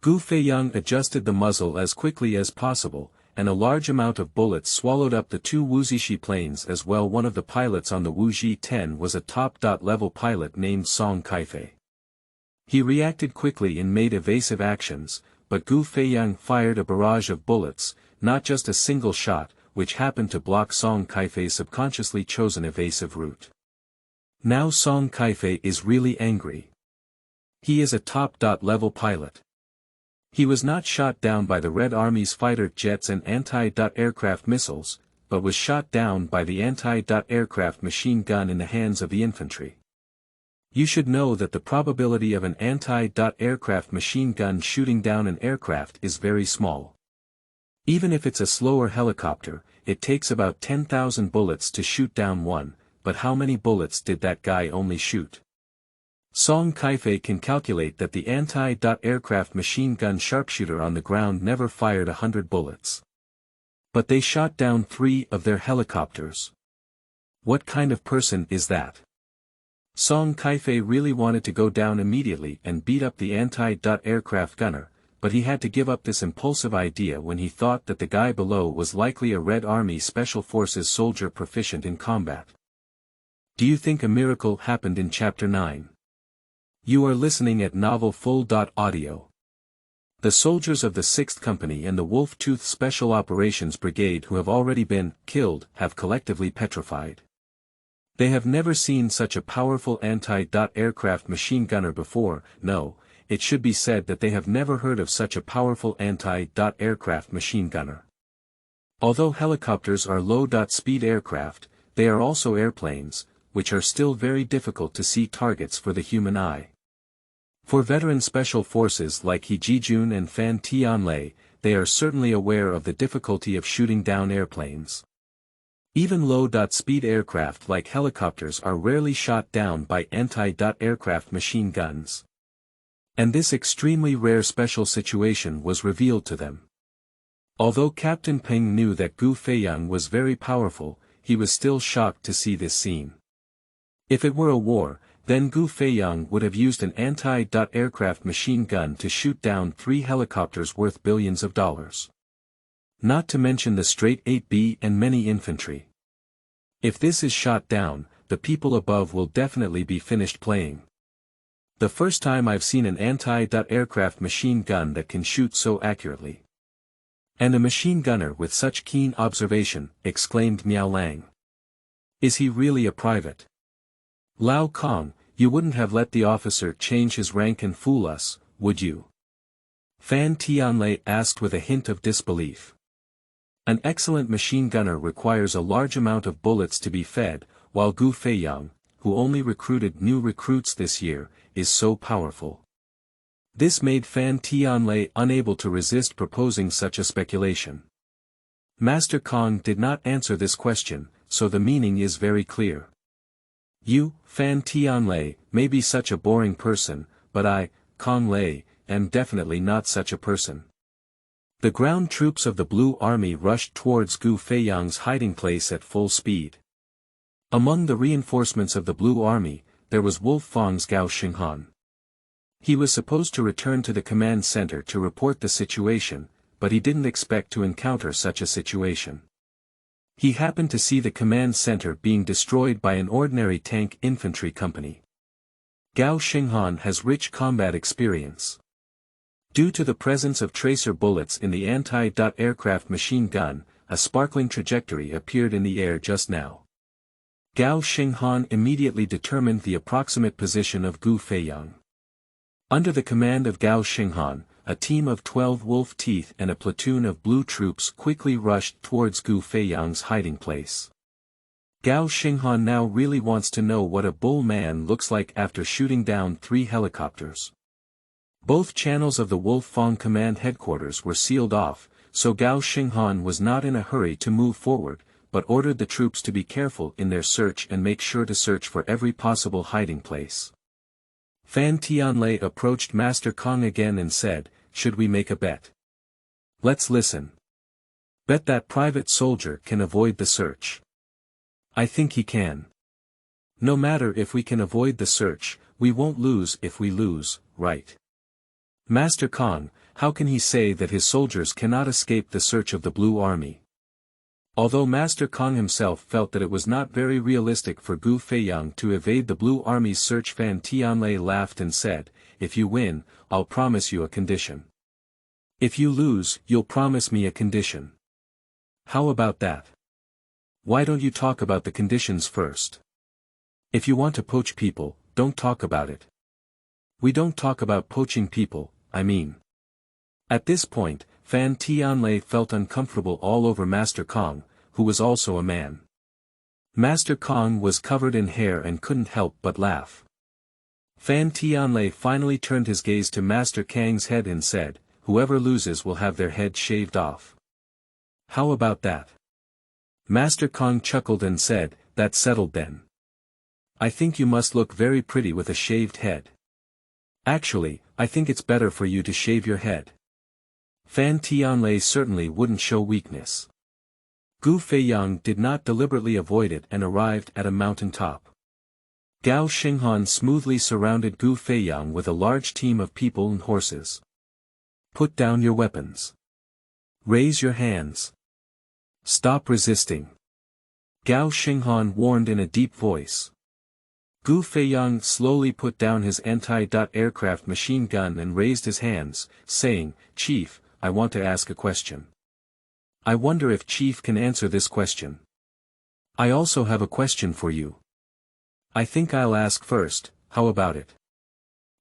Gu Feiyang adjusted the muzzle as quickly as possible, and a large amount of bullets swallowed up the 2 Wu-10 planes as well. One of the pilots on the Wu-10 was a top-level pilot named Song Kaifei. He reacted quickly and made evasive actions, but Gu Feiyang fired a barrage of bullets, not just a single shot, which happened to block Song Kaifei's subconsciously chosen evasive route. Now Song Kaifei is really angry. He is a top-level pilot. He was not shot down by the Red Army's fighter jets and anti-aircraft missiles, but was shot down by the anti-aircraft machine gun in the hands of the infantry. You should know that the probability of an anti-aircraft machine gun shooting down an aircraft is very small. Even if it's a slower helicopter, it takes about 10,000 bullets to shoot down one, but how many bullets did that guy only shoot? Song Kaifei can calculate that the anti-aircraft machine gun sharpshooter on the ground never fired 100 bullets. But they shot down 3 of their helicopters. What kind of person is that? Song Kaifei really wanted to go down immediately and beat up the anti-aircraft gunner, but he had to give up this impulsive idea when he thought that the guy below was likely a Red Army Special Forces soldier proficient in combat. Do you think a miracle happened in Chapter 9? You are listening at Novel Full. Audio. The soldiers of the 6th Company and the Wolf-Tooth Special Operations Brigade who have already been killed have collectively petrified. They have never seen such a powerful anti-aircraft machine gunner before. No, it should be said that they have never heard of such a powerful anti-aircraft machine gunner. Although helicopters are low-speed aircraft, they are also airplanes, which are still very difficult to see targets for the human eye. For veteran special forces like He Jijun and Fan Tianlei, they are certainly aware of the difficulty of shooting down airplanes. Even low-speed aircraft like helicopters are rarely shot down by anti-aircraft machine guns. And this extremely rare special situation was revealed to them. Although Captain Peng knew that Gu Feiyang was very powerful, he was still shocked to see this scene. If it were a war, then Gu Feiyang would have used an anti-aircraft machine gun to shoot down 3 helicopters worth billions of dollars. Not to mention the straight 8B and many infantry. If this is shot down, the people above will definitely be finished playing. The first time I've seen an anti-aircraft machine gun that can shoot so accurately. And a machine gunner with such keen observation, exclaimed Miao Lang. Is he really a private? Lao Kong, you wouldn't have let the officer change his rank and fool us, would you? Fan Tianlei asked with a hint of disbelief. An excellent machine gunner requires a large amount of bullets to be fed, while Gu Feiyang, who only recruited new recruits this year, is so powerful. This made Fan Tianlei unable to resist proposing such a speculation. Master Kong did not answer this question, so the meaning is very clear. You, Fan Tianlei, may be such a boring person, but I, Kong Lei, am definitely not such a person. The ground troops of the Blue Army rushed towards Gu Feiyang's hiding place at full speed. Among the reinforcements of the Blue Army, there was Wolf Fang's Gao Xinghan. He was supposed to return to the command center to report the situation, but he didn't expect to encounter such a situation. He happened to see the command center being destroyed by an ordinary tank infantry company. Gao Xinghan has rich combat experience. Due to the presence of tracer bullets in the anti-aircraft machine gun, a sparkling trajectory appeared in the air just now. Gao Xinghan immediately determined the approximate position of Gu Feiyang. Under the command of Gao Xinghan, a team of 12 wolf teeth and a platoon of blue troops quickly rushed towards Gu Feiyang's hiding place. Gao Xinghan now really wants to know what a bull man looks like after shooting down 3 helicopters. Both channels of the Wolf Fang command headquarters were sealed off, so Gao Xinghan was not in a hurry to move forward, but ordered the troops to be careful in their search and make sure to search for every possible hiding place. Fan Tianlei approached Master Kong again and said, "Should we make a bet? Let's listen. Bet that private soldier can avoid the search." "I think he can. No matter if we can avoid the search, we won't lose if we lose, right? Master Kong, how can he say that his soldiers cannot escape the search of the Blue Army?" Although Master Kong himself felt that it was not very realistic for Gu Feiyang to evade the Blue Army's search, Fan Tianlei laughed and said, "If you win, I'll promise you a condition. If you lose, you'll promise me a condition. How about that? Why don't you talk about the conditions first? If you want to poach people, don't talk about it." "We don't talk about poaching people, I mean." At this point, Fan Tianlei felt uncomfortable all over Master Kong, who was also a man. Master Kong was covered in hair and couldn't help but laugh. Fan Tianlei finally turned his gaze to Master Kang's head and said, "Whoever loses will have their head shaved off. How about that?" Master Kong chuckled and said, "That's settled then. I think you must look very pretty with a shaved head. Actually, I think it's better for you to shave your head." Fan Tianlei certainly wouldn't show weakness. Gu Feiyang did not deliberately avoid it and arrived at a mountain top. Gao Xinghan smoothly surrounded Gu Feiyang with a large team of people and horses. "Put down your weapons. Raise your hands. Stop resisting," Gao Xinghan warned in a deep voice. Gu Feiyang slowly put down his anti-aircraft machine gun and raised his hands, saying, "Chief, I want to ask a question. I wonder if Chief can answer this question. I also have a question for you. I think I'll ask first, how about it?"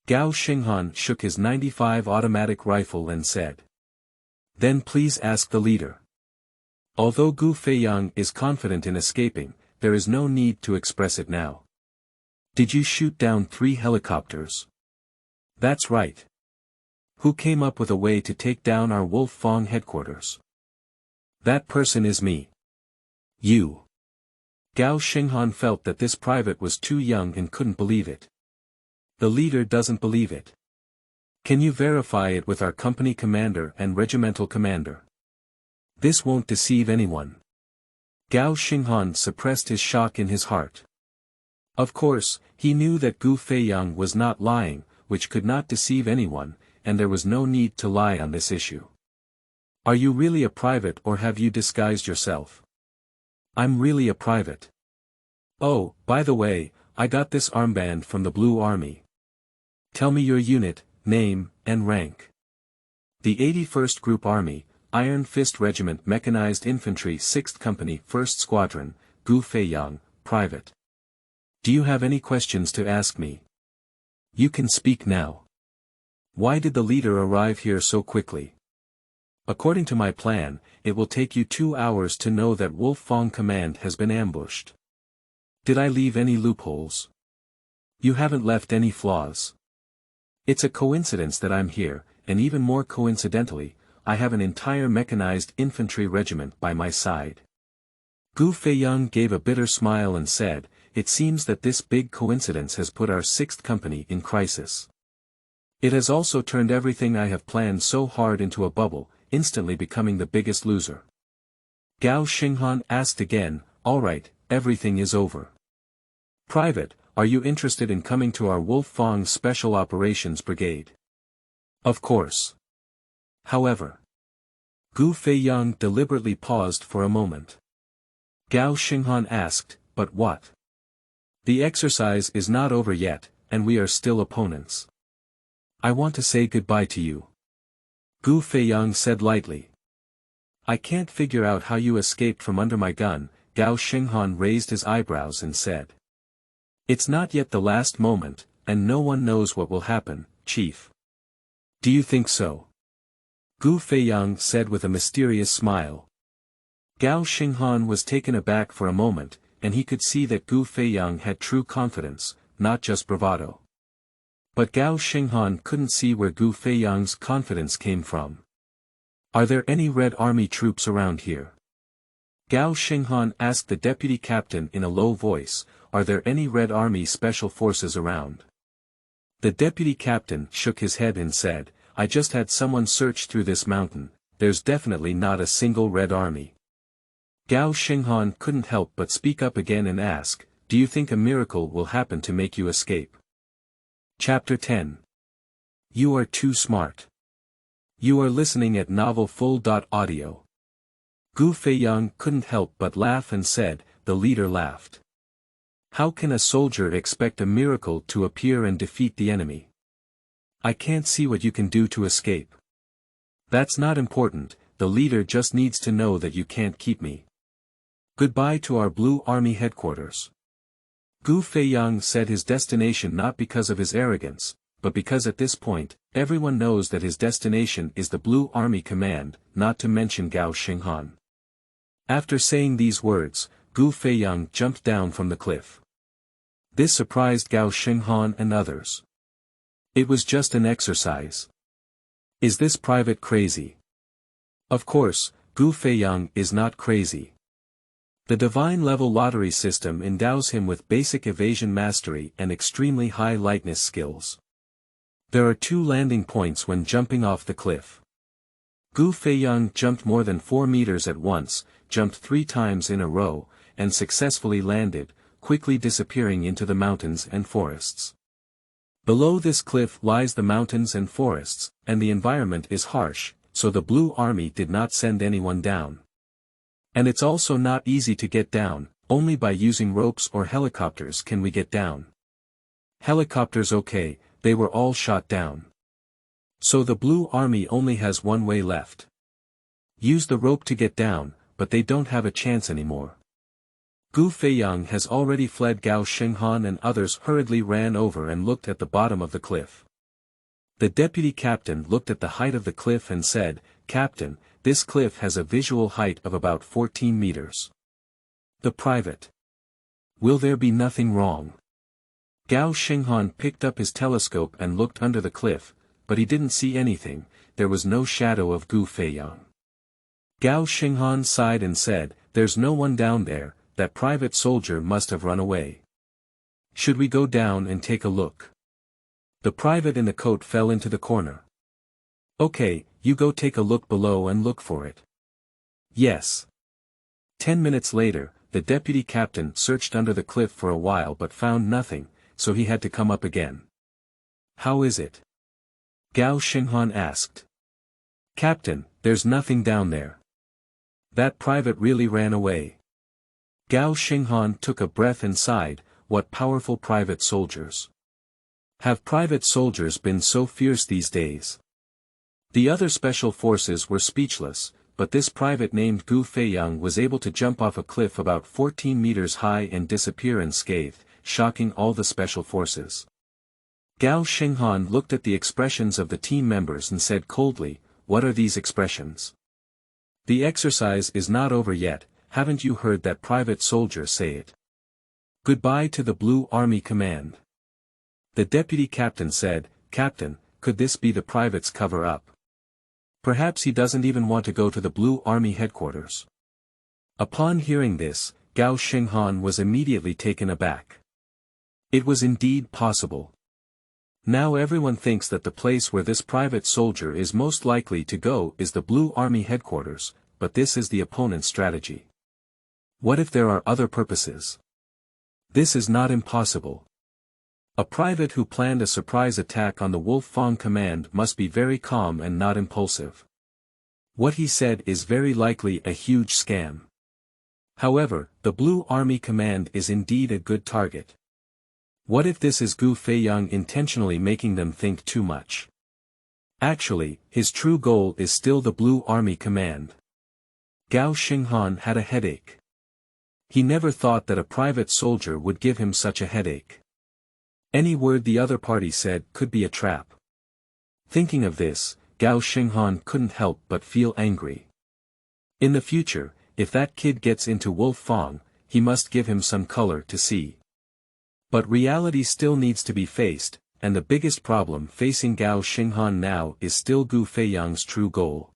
Gao Xinghan shook his 95 automatic rifle and said. "Then please ask the leader." Although Gu Feiyang is confident in escaping, there is no need to express it now. "Did you shoot down 3 helicopters?" "That's right." "Who came up with a way to take down our Wolf Fang headquarters?" "That person is me." "You." Gao Xinghan felt that this private was too young and couldn't believe it. "The leader doesn't believe it. Can you verify it with our company commander and regimental commander? This won't deceive anyone." Gao Xinghan suppressed his shock in his heart. Of course, he knew that Gu Feiyang was not lying, which could not deceive anyone, and there was no need to lie on this issue. "Are you really a private or have you disguised yourself?" "I'm really a private. Oh, by the way, I got this armband from the Blue Army." "Tell me your unit, name, and rank." "The 81st Group Army, Iron Fist Regiment Mechanized Infantry 6th Company 1st Squadron, Gu Feiyang, Private." Do you have any questions to ask me? You can speak now. Why did the leader arrive here so quickly? According to my plan, it will take you 2 hours to know that Wolfang Command has been ambushed. Did I leave any loopholes? You haven't left any flaws. It's a coincidence that I'm here, and even more coincidentally, I have an entire mechanized infantry regiment by my side. Gu Feiyang gave a bitter smile and said, "It seems that this big coincidence has put our 6th company in crisis. It has also turned everything I have planned so hard into a bubble, instantly becoming the biggest loser." Gao Xinghan asked again, "All right, everything is over. Private, are you interested in coming to our Wolfang Special Operations Brigade?" "Of course." However, Gu Feiyang deliberately paused for a moment. Gao Xinghan asked, "But what?" "The exercise is not over yet, and we are still opponents. I want to say goodbye to you." Gu Feiyang said lightly. "I can't figure out how you escaped from under my gun." Gao Xinghan raised his eyebrows and said. "It's not yet the last moment, and no one knows what will happen, Chief." "Do you think so?" Gu Feiyang said with a mysterious smile. Gao Xinghan was taken aback for a moment, and he could see that Gu Feiyang had true confidence, not just bravado. But Gao Xinghan couldn't see where Gu Feiyang's confidence came from. "Are there any Red Army troops around here?" Gao Xinghan asked the deputy captain in a low voice, "Are there any Red Army special forces around?" The deputy captain shook his head and said, "I just had someone search through this mountain, there's definitely not a single Red Army." Gao Xinghan couldn't help but speak up again and ask, "Do you think a miracle will happen to make you escape?" Chapter 10. You are too smart. You are listening at novelfull.audio. Gu Feiyang couldn't help but laugh and said, "The leader laughed. How can a soldier expect a miracle to appear and defeat the enemy? I can't see what you can do to escape. That's not important, the leader just needs to know that you can't keep me. Goodbye to our Blue Army headquarters." Gu Feiyang said his destination not because of his arrogance, but because at this point, everyone knows that his destination is the Blue Army Command, not to mention Gao Xinghan. After saying these words, Gu Feiyang jumped down from the cliff. This surprised Gao Xinghan and others. It was just an exercise. Is this private crazy? Of course, Gu Feiyang is not crazy. The divine level lottery system endows him with basic evasion mastery and extremely high lightness skills. There are 2 landing points when jumping off the cliff. Gu Feiyang jumped more than 4 meters at once, jumped 3 times in a row, and successfully landed, quickly disappearing into the mountains and forests. Below this cliff lies the mountains and forests, and the environment is harsh, so the Blue Army did not send anyone down. And it's also not easy to get down, only by using ropes or helicopters can we get down. Helicopters okay, they were all shot down. So the Blue Army only has one way left. Use the rope to get down, but they don't have a chance anymore. Gu Feiyang has already fled. Gao Xinghan and others hurriedly ran over and looked at the bottom of the cliff. The deputy captain looked at the height of the cliff and said, "Captain, this cliff has a visual height of about 14 meters. The private. Will there be nothing wrong?" Gao Xinghan picked up his telescope and looked under the cliff, but he didn't see anything, there was no shadow of Gu Feiyang. Gao Xinghan sighed and said, "There's no one down there, that private soldier must have run away. Should we go down and take a look?" The private in the coat fell into the corner. "Okay, you go take a look below and look for it." "Yes." 10 minutes later, the deputy captain searched under the cliff for a while but found nothing, so he had to come up again. "How is it?" Gao Xinghan asked. "Captain, there's nothing down there. That private really ran away." Gao Xinghan took a breath and sighed, "What powerful private soldiers. Have private soldiers been so fierce these days?" The other special forces were speechless, but this private named Gu Feiyang was able to jump off a cliff about 14 meters high and disappear unscathed, shocking all the special forces. Gao Xinghan looked at the expressions of the team members and said coldly, "What are these expressions? The exercise is not over yet, haven't you heard that private soldier say it? Goodbye to the Blue Army Command." The deputy captain said, "Captain, could this be the private's cover-up? Perhaps he doesn't even want to go to the Blue Army headquarters." Upon hearing this, Gao Xinghan was immediately taken aback. It was indeed possible. Now everyone thinks that the place where this private soldier is most likely to go is the Blue Army headquarters, but this is the opponent's strategy. What if there are other purposes? This is not impossible. A private who planned a surprise attack on the Wolf Fang command must be very calm and not impulsive. What he said is very likely a huge scam. However, the Blue Army command is indeed a good target. What if this is Gu Feiyang intentionally making them think too much? Actually, his true goal is still the Blue Army command. Gao Xinghan had a headache. He never thought that a private soldier would give him such a headache. Any word the other party said could be a trap. Thinking of this, Gao Xinghan couldn't help but feel angry. In the future, if that kid gets into Wolf Fang, he must give him some color to see. But reality still needs to be faced, and the biggest problem facing Gao Xinghan now is still Gu Feiyang's true goal.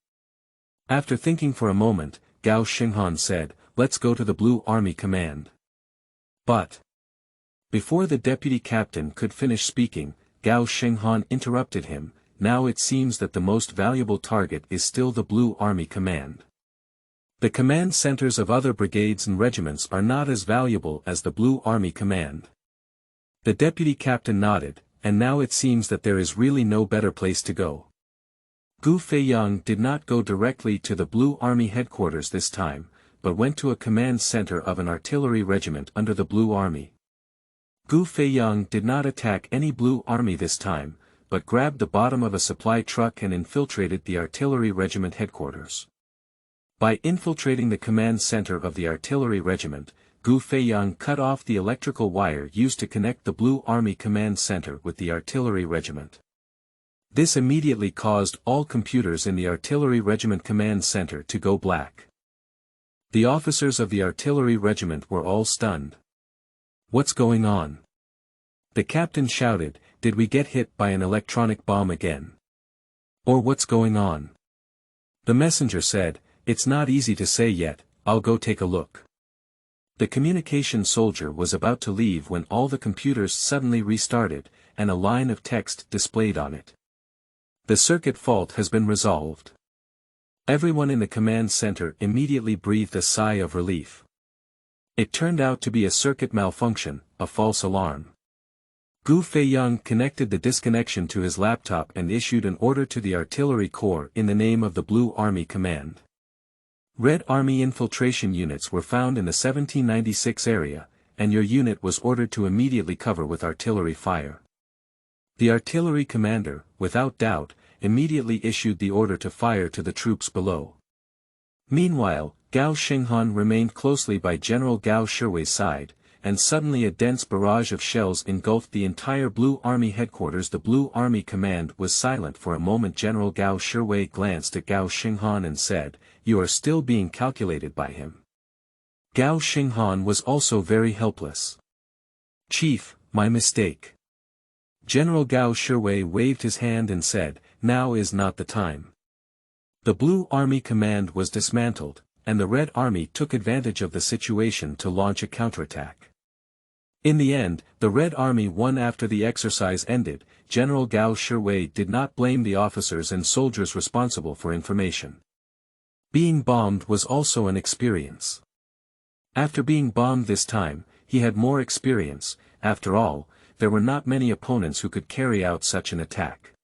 After thinking for a moment, Gao Xinghan said, "Let's go to the Blue Army Command." But before the deputy captain could finish speaking, Gao Xinghan interrupted him. Now it seems that the most valuable target is still the Blue Army Command. The command centers of other brigades and regiments are not as valuable as the Blue Army Command. The deputy captain nodded, and now it seems that there is really no better place to go. Gu Feiyang did not go directly to the Blue Army headquarters this time, but went to a command center of an artillery regiment under the Blue Army. Gu Feiyang did not attack any Blue Army this time, but grabbed the bottom of a supply truck and infiltrated the artillery regiment headquarters. By infiltrating the command center of the artillery regiment, Gu Feiyang cut off the electrical wire used to connect the Blue Army command center with the artillery regiment. This immediately caused all computers in the artillery regiment command center to go black. The officers of the artillery regiment were all stunned. "What's going on?" The captain shouted, "Did we get hit by an electronic bomb again? Or what's going on?" The messenger said, "It's not easy to say yet, I'll go take a look." The communication soldier was about to leave when all the computers suddenly restarted, and a line of text displayed on it. "The circuit fault has been resolved." Everyone in the command center immediately breathed a sigh of relief. It turned out to be a circuit malfunction, a false alarm. Gu Feiyang connected the disconnection to his laptop and issued an order to the artillery corps in the name of the Blue Army Command. Red Army infiltration units were found in the 1796 area, and your unit was ordered to immediately cover with artillery fire. The artillery commander, without doubt, immediately issued the order to fire to the troops below. Meanwhile, Gao Xinghan remained closely by General Gao Shiwei's side, and suddenly a dense barrage of shells engulfed the entire Blue Army headquarters. The Blue Army command was silent for a moment. General Gao Shiwei glanced at Gao Xinghan and said, "You are still being calculated by him." Gao Xinghan was also very helpless. "Chief, my mistake." General Gao Shiwei waved his hand and said, "Now is not the time." The Blue Army command was dismantled, and the Red Army took advantage of the situation to launch a counterattack. In the end, the Red Army won. After the exercise ended, General Gao Shiwei did not blame the officers and soldiers responsible for information. Being bombed was also an experience. After being bombed this time, he had more experience. After all, there were not many opponents who could carry out such an attack.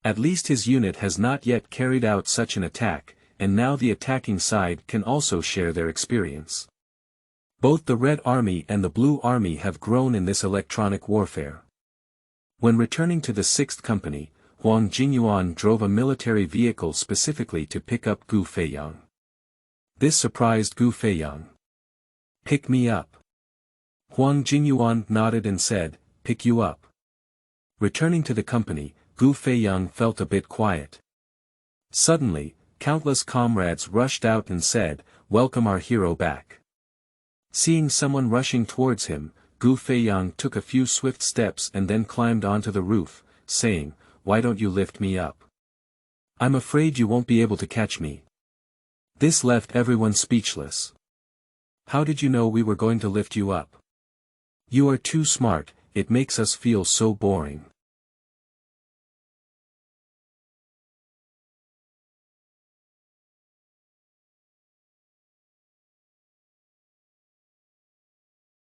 At least his unit has not yet carried out such an attack, and now the attacking side can also share their experience. Both the Red Army and the Blue Army have grown in this electronic warfare. When returning to the 6th Company, Huang Jingyuan drove a military vehicle specifically to pick up Gu Feiyang. This surprised Gu Feiyang. "Pick me up. Huang Jingyuan nodded and said, "Pick you up." Returning to the company, Gu Feiyang felt a bit quiet. Suddenly, countless comrades rushed out and said, "Welcome our hero back." Seeing someone rushing towards him, Gu Feiyang took a few swift steps and then climbed onto the roof, saying, "Why don't you lift me up? I'm afraid you won't be able to catch me." This left everyone speechless. "How did you know we were going to lift you up? You are too smart, it makes us feel so boring."